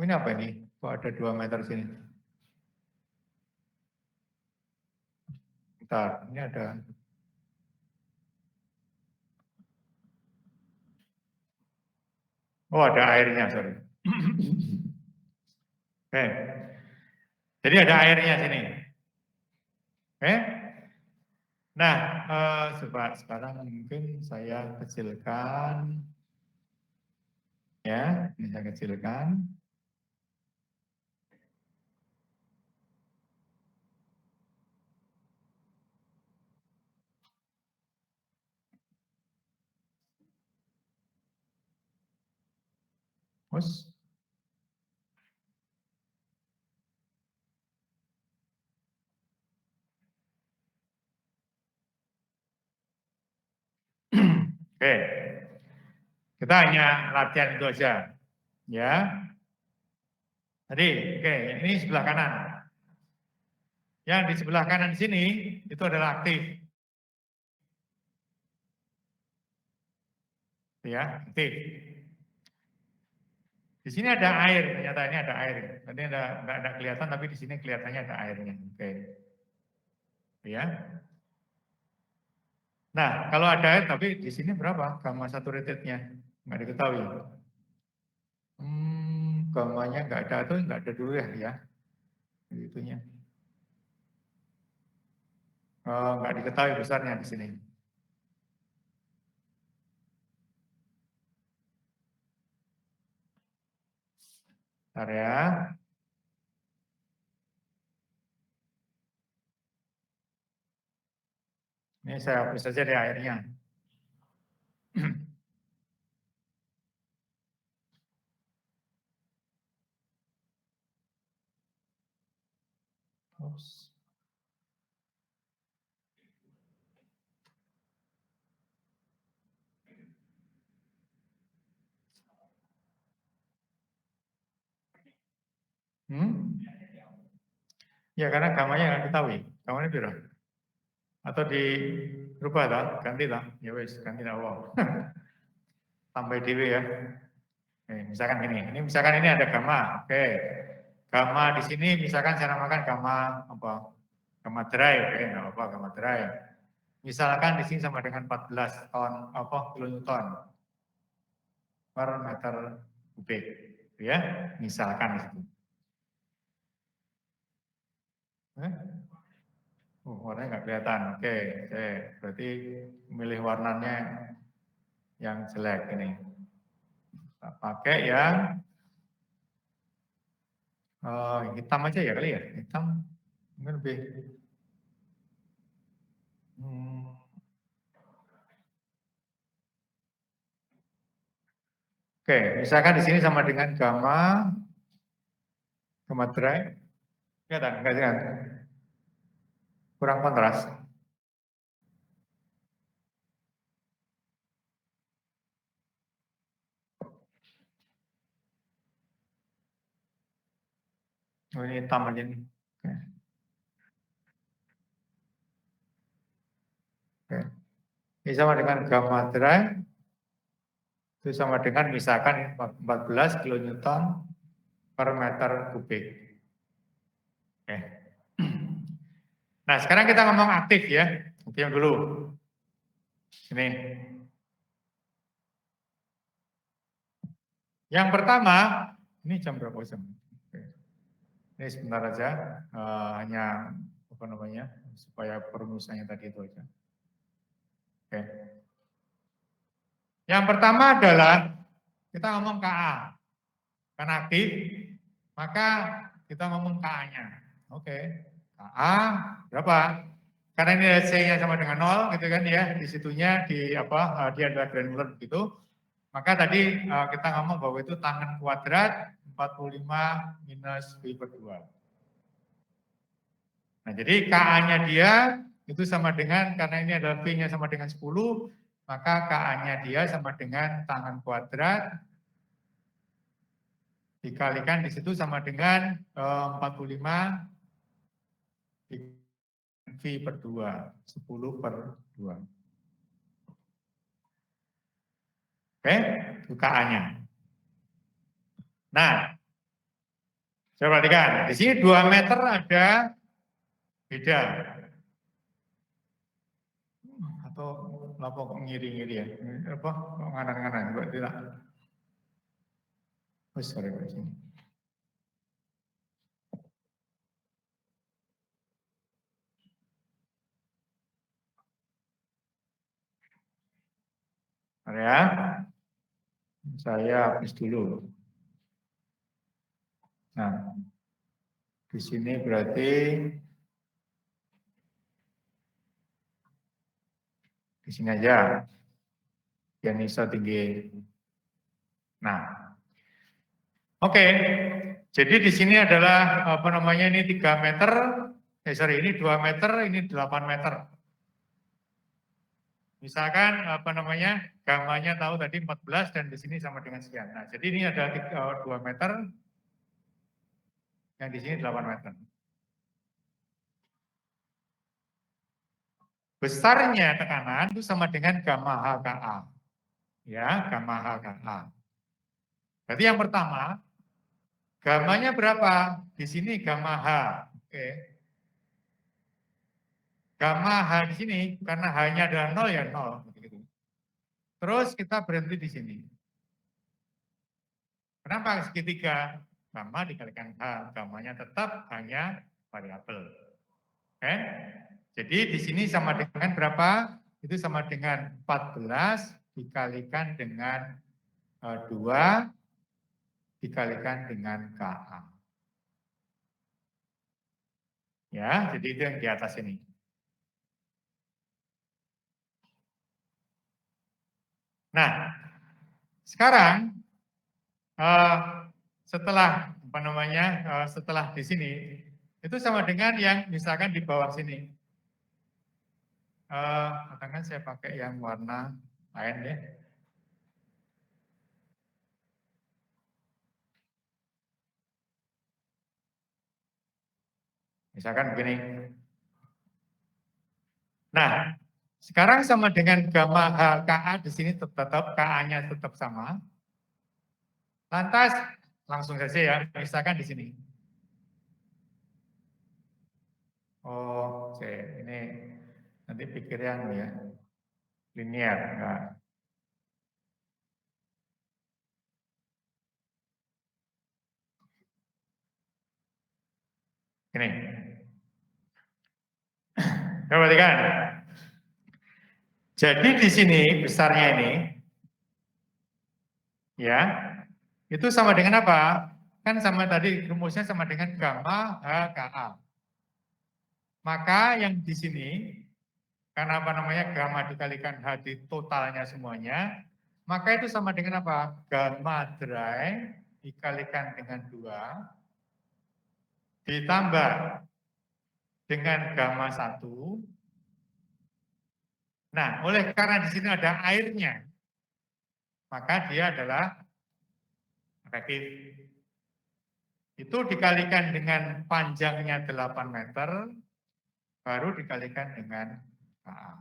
[SPEAKER 2] Ini apa ini? Kok ada 2 meter sini? Bentar, ini ada. Oh, ada airnya, sorry. Oke. Jadi ada airnya sini. Oke. Nah, sekarang mungkin saya kecilkan. Ya, ini saya kecilkan. Terus. Oke. Kita hanya latihan itu aja. Ya. Tadi, oke, ini sebelah kanan. Yang di sebelah kanan sini itu adalah aktif. Ya, aktif. Di sini ada air, ternyata ini ada air. Tadi nggak ada kelihatan, tapi di sini kelihatannya ada airnya. Oke. Ya. Nah, kalau ada, tapi di sini berapa gamma saturated-nya? Nggak diketahui. Gammanya nggak ada tuh, nggak ada dulu ya. Itunya. Nggak diketahui besarnya di sini. Bentar ya. Ini saya hapus saja deh airnya. Oops. Ya karena gamanya nggak ketahui. Gamanya berapa? Atau dirubah lah, ganti lah. Ya wes, ganti lah. Wow. Tambah dulu ya. Misalkan ini misalkan ini ada gamma. Oke. Gamma di sini misalkan saya namakan gamma apa? Gamma dry. Oke, enggak apa gamma dry. Misalkan di sini sama dengan 14 ton kilonewton per meter kubik. Ya, misalkan di situ. Warnanya nggak kelihatan. Oke, berarti milih warnanya yang jelek ini. Kita pakai yang hitam aja ya kali ya. Hitam mungkin lebih. Oke, misalkan di sini sama dengan gamma dry. Kelihatan, enggak sih? Kurang kontras. Oh, ini hitam aja nih. Oke. Ini sama dengan gamma dry. Itu sama dengan misalkan 14 kilonewton per meter kubik. Oke. Nah, sekarang kita ngomong aktif ya. Diam dulu. Ini. Yang pertama, ini jam berapa jam? Ini sebentar aja, hanya apa namanya, supaya perumusannya tadi itu aja. Oke. Yang pertama adalah kita ngomong KA. Karena aktif, maka kita ngomong KA-nya. Oke. KA berapa? Karena ini C-nya sama dengan 0 gitu kan ya, di situnya dia adalah granular begitu. Maka tadi kita ngomong bahwa itu tangan kuadrat 45 minus V per 2. Nah, jadi KA-nya dia itu sama dengan, karena ini adalah V-nya sama dengan 10, maka KA-nya dia sama dengan tangan kuadrat dikalikan di situ sama dengan 45 V per 2, 10 per 2. Oke, itu KA-nya. Nah, saya perhatikan, di sini 2 meter ada beda. Atau lapor ngiri-ngiri ya, apa nganan-nganan, buat tidak. Oh, sorry, Pak, sini. Ya, saya hapus dulu. Nah, di sini berarti di sini aja yang bisa tinggi. Nah, oke. Jadi di sini adalah apa namanya, ini 3 meter, ini 2 meter, ini 8 meter. Misalkan apa namanya, gammanya tahu tadi 14 dan di sini sama dengan sekian. Nah, jadi ini ada 2 meter, yang di sini 8 meter. Besarnya tekanan itu sama dengan gamma HKA. Ya, gamma HKA. Berarti yang pertama, gammanya berapa? Di sini gamma H. Oke. gamma H di sini, karena H-nya adalah 0 ya 0. Begitu. Terus kita berhenti di sini. Kenapa segitiga? Gamma dikalikan H, gammanya tetap hanya variabel. Oke? Jadi di sini sama dengan berapa? Itu sama dengan 14 dikalikan dengan 2 dikalikan dengan KA. Ya, jadi itu yang di atas ini. Nah, sekarang setelah apa namanya? Setelah di sini itu sama dengan yang misalkan di bawah sini. Katakan saya pakai yang warna lain ya. Misalkan begini. Nah, sekarang sama dengan gamma HKA di sini tetap KA-nya tetap sama. Lantas langsung saja ya, misalkan di sini. Oh, ini nanti pikir yang ya linear enggak. Ini. Perhatikan. Jadi di sini besarnya ini ya, itu sama dengan apa? Kan sama tadi rumusnya sama dengan gamma HKA. Maka yang di sini karena apa namanya gamma dikalikan H di totalnya semuanya, maka itu sama dengan apa? Gamma dry dikalikan dengan 2 ditambah dengan gamma 1. Nah, oleh karena di sini ada airnya, maka dia adalah reaktif. Itu dikalikan dengan panjangnya 8 meter, baru dikalikan dengan KA.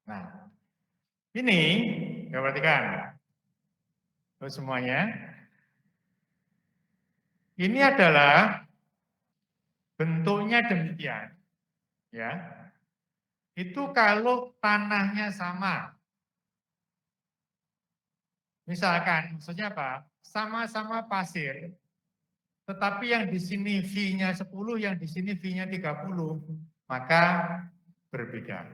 [SPEAKER 2] Nah, ini, ya perhatikan. Terus semuanya. Ini adalah bentuknya demikian. Ya. Itu kalau tanahnya sama. Misalkan, maksudnya apa? Sama-sama pasir, tetapi yang di sini V-nya 10, yang di sini V-nya 30, maka berbeda.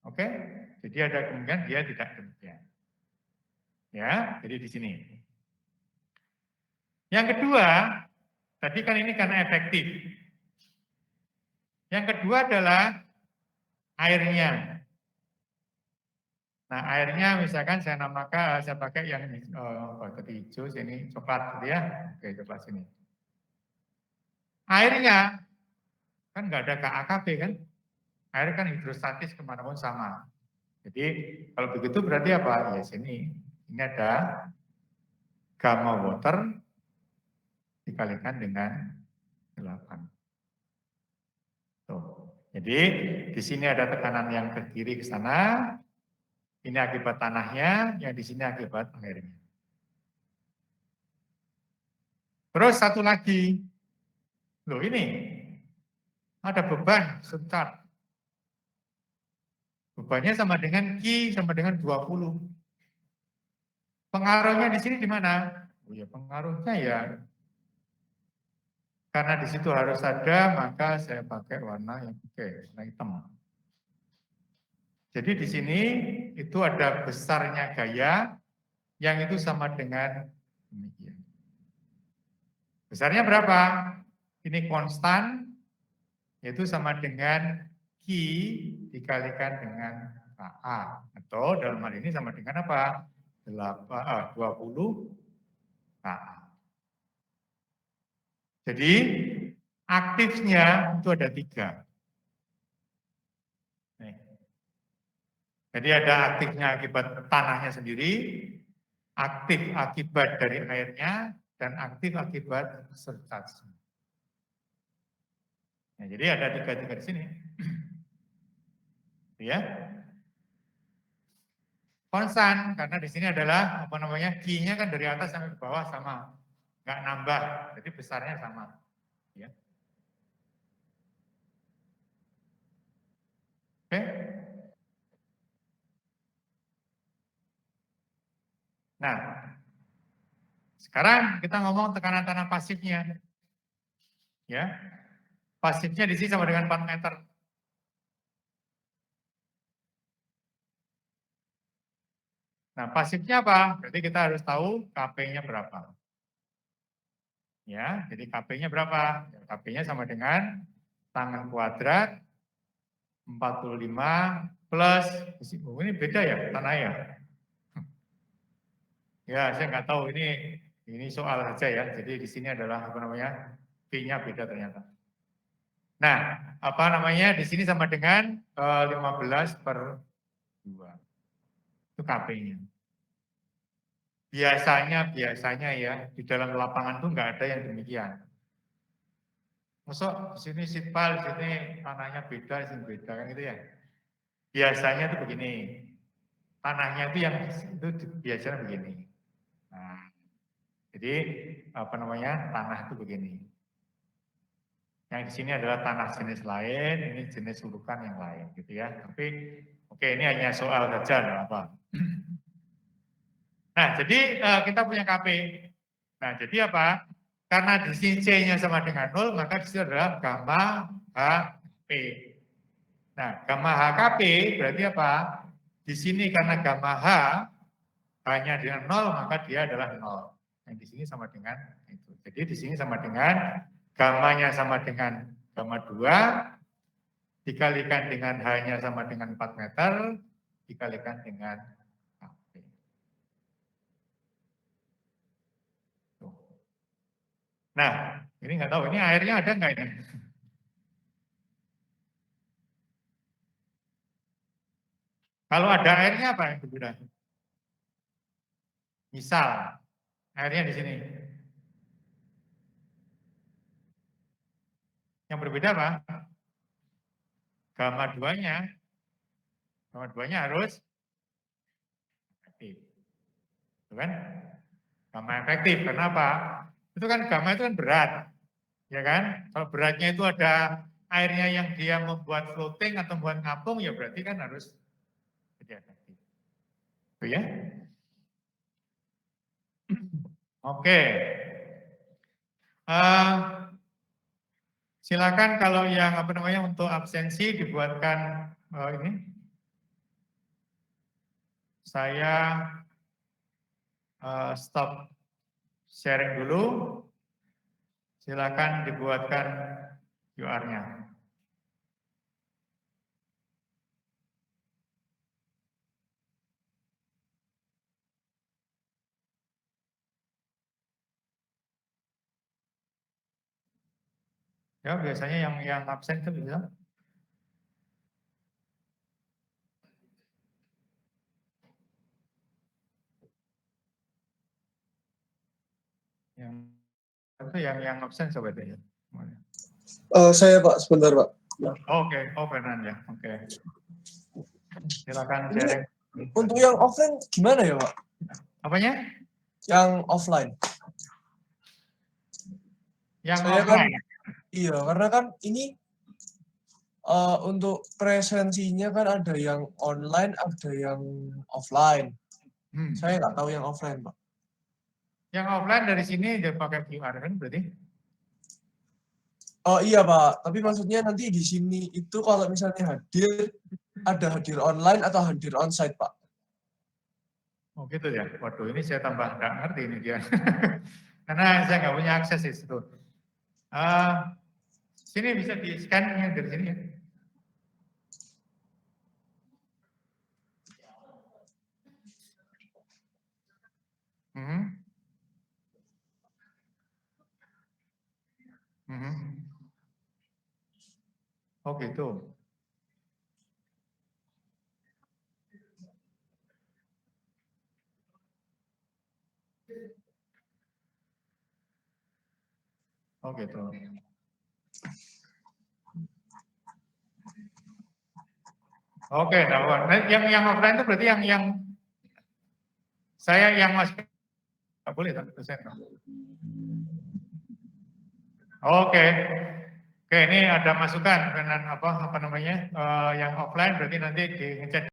[SPEAKER 2] Oke? Jadi ada kemungkinan dia tidak demikian. Ya, jadi di sini. Yang kedua, tadi kan ini karena efektif. Yang kedua adalah airnya. Nah, airnya misalkan saya namakan, saya pakai yang tadi hijau, sini coklat gitu ya. Oke, coklat sini. Airnya kan nggak ada KAKB kan? Air kan hidrostatis kemanapun sama. Jadi kalau begitu berarti apa? Ya sini, ini ada gamma water dikalikan dengan 8. Tuh. Jadi di sini ada tekanan yang ke kiri ke sana. Ini akibat tanahnya, yang di sini akibat airnya. Terus satu lagi, loh ini ada beban sebentar. Bebannya sama dengan Q sama dengan 20. Pengaruhnya di sini di mana? Oh ya, pengaruhnya ya karena di situ harus ada, maka saya pakai warna yang warna hitam. Jadi di sini itu ada besarnya gaya yang itu sama dengan demikian. Besarnya berapa? Ini konstan, yaitu sama dengan Q dikalikan dengan KA. Atau dalam hal ini sama dengan apa? 20 KA. Jadi aktifnya itu ada 3. Jadi ada aktifnya akibat tanahnya sendiri, aktif akibat dari airnya, dan aktif akibat surcharge. Nah, jadi ada 3 di sini. Ya. Konstan, karena di sini adalah apa namanya Q-nya kan dari atas sampai ke bawah sama, nggak nambah, jadi besarnya sama. Ya. Oke. Nah, sekarang kita ngomong tekanan tanah pasifnya. Ya, pasifnya di sini sama dengan 4 meter. Nah, pasifnya apa? Berarti kita harus tahu KP-nya berapa. Ya, jadi KP-nya berapa? KP-nya sama dengan tangan kuadrat 45 plus, oh ini beda ya tanah ya? Ya, saya nggak tahu ini soal saja ya. Jadi di sini adalah apa namanya? P-nya beda ternyata. Nah, apa namanya? Di sini sama dengan 15/2. Itu KP-nya. Biasanya ya di dalam lapangan tuh nggak ada yang demikian. Masuk di sini sipal, di sini tanahnya beda, di sini beda kan gitu ya. Biasanya itu begini. Tanahnya itu yang itu biasanya begini. Nah, jadi apa namanya? Tanah itu begini. Yang di sini adalah tanah jenis lain, ini jenis urukan yang lain gitu ya. Tapi oke, ini hanya soal saja enggak apa. Nah, jadi kita punya KP. Nah, jadi apa? Karena di sini C-nya sama dengan 0, maka di sini adalah gamma HP. Nah, gamma HKP berarti apa? Di sini karena gamma H hanya dengan 0, maka dia adalah 0. Yang di sini sama dengan itu. Jadi di sini sama dengan gammanya sama dengan gamma 2, dikalikan dengan H-nya sama dengan 4 meter, dikalikan dengan KP. Nah, ini nggak tahu, ini airnya ada nggak ini? Kalau ada airnya apa yang berbeda? Misal, airnya di sini. Yang berbeda apa? Gamma 2-nya harus efektif. Itu kan? Gamma efektif, kenapa? Itu kan gamma itu kan berat. Ya kan? Kalau beratnya itu ada airnya yang dia membuat floating atau membuat ngapung, ya berarti kan harus jadi efektif. Itu ya? Oke. Silakan kalau yang apa namanya untuk absensi dibuatkan ini. Saya stop sharing dulu. Silakan dibuatkan QR-nya. Ya, biasanya yang absen itu bisa. Yang itu yang absen coba deh.
[SPEAKER 1] Saya Pak, sebentar Pak.
[SPEAKER 2] Oke, oh Fernand ya, oke. Silakan sharing.
[SPEAKER 1] Untuk yang offline gimana ya Pak?
[SPEAKER 2] Apanya?
[SPEAKER 1] Yang offline.
[SPEAKER 2] Yang
[SPEAKER 1] Saya
[SPEAKER 2] offline.
[SPEAKER 1] Kan, iya, karena kan ini untuk presensinya kan ada yang online, ada yang offline. Saya nggak tahu yang offline Pak.
[SPEAKER 2] Yang offline dari sini dia pakai QR kan berarti?
[SPEAKER 1] Oh iya Pak, tapi maksudnya nanti di sini itu kalau misalnya hadir, ada hadir online atau hadir onsite Pak?
[SPEAKER 2] Oh gitu ya, waduh ini saya tambah nggak ngerti ini dia. Karena saya nggak punya akses di situ. Sini bisa di scan dari sini ya. Oh gitu. Oh gitu. Oke, nah, yang offline itu berarti yang saya yang masuk nggak boleh tak? Oke, Oke, ini ada masukan dengan apa namanya yang offline berarti nanti di ngecek